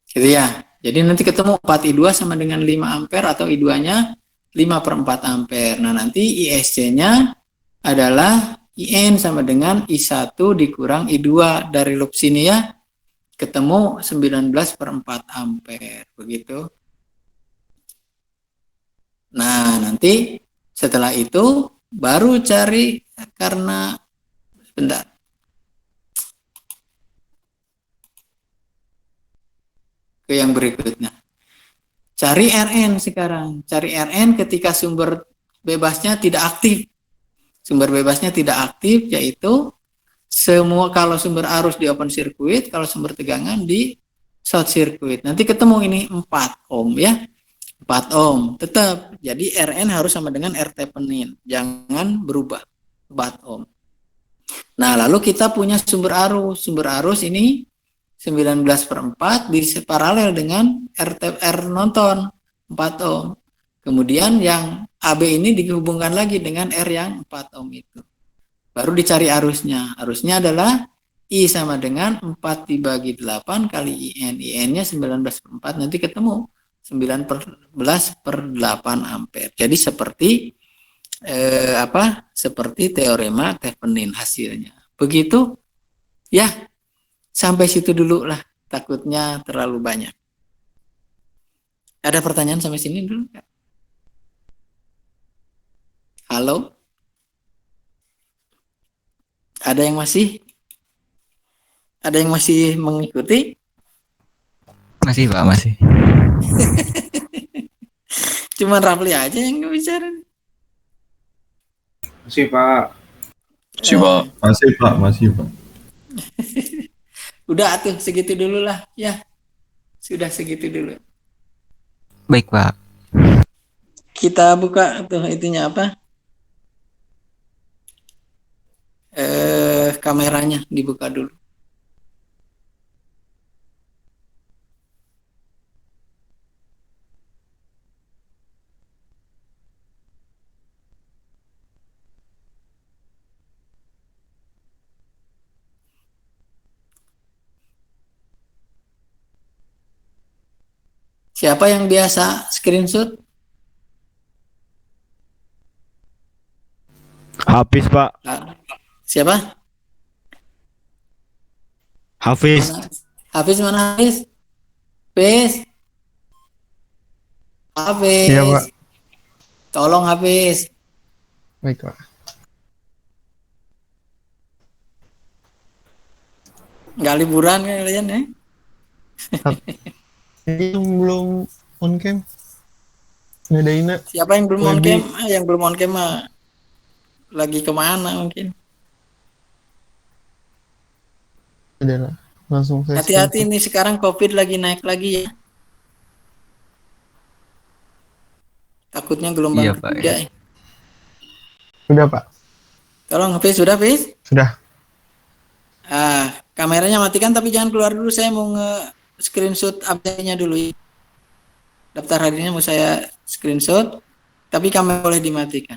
Gitu ya. Jadi nanti ketemu 4I2 sama dengan 5 ampere atau I2-nya 5/4 ampere. Nah, nanti ISC-nya adalah IN sama dengan I1 dikurang I2 dari loop sini ya. Ketemu 19/4 ampere. Begitu. Nah, nanti setelah itu baru cari, karena bentar. Ke yang berikutnya. Cari Rn sekarang. Cari Rn ketika sumber bebasnya tidak aktif. Sumber bebasnya tidak aktif yaitu semua, kalau sumber arus di open circuit, kalau sumber tegangan di short circuit. Nanti ketemu ini 4 ohm ya. 4 ohm tetap. Jadi Rn harus sama dengan R Thevenin. Jangan berubah. 4 ohm. Nah, lalu kita punya sumber arus. Sumber arus ini 19/4 di paralel dengan R nonton 4 ohm. Kemudian yang AB ini dihubungkan lagi dengan R yang 4 ohm itu. Baru dicari arusnya. Arusnya adalah I sama dengan 4 dibagi 8 kali IN. IN-nya 19/4, nanti ketemu 19/8 ampere. Jadi seperti seperti teorema Thevenin hasilnya. Begitu ya. Sampai situ dulu lah, takutnya terlalu banyak. Ada pertanyaan sampai sini dulu? Halo? Ada yang masih mengikuti? Masih Pak, masih. Cuman Rafli aja yang nggak bicara. Masih Pak. Masih Pak. Masih Pak. Udah tuh segitu dulu lah ya. Sudah segitu dulu. Baik, Pak. Kita buka tuh itunya apa? Kameranya dibuka dulu. Siapa yang biasa screenshot? Hafiz, Pak. Ah, siapa? Hafiz. Mana? Hafiz mana Hafiz? Hafiz. Hafiz. Iya, Pak. Tolong Hafiz. Baik, Pak. Nggak liburan kan kalian ya? Ini yang belum on cam. Ngedaina. Siapa yang belum on Lagi. cam? Yang belum on cam mah lagi kemana mungkin? Adalah. Langsung saya Hati-hati nih sekarang COVID lagi naik lagi ya. Takutnya gelombang Iya, Pak, ketiga. ya. Sudah, Pak. Tolong Hafiz, sudah Hafiz? Sudah. Kameranya matikan tapi jangan keluar dulu. Saya mau screenshot absennya dulu. Daftar hadirnya mau saya screenshot, tapi kamera boleh dimatikan.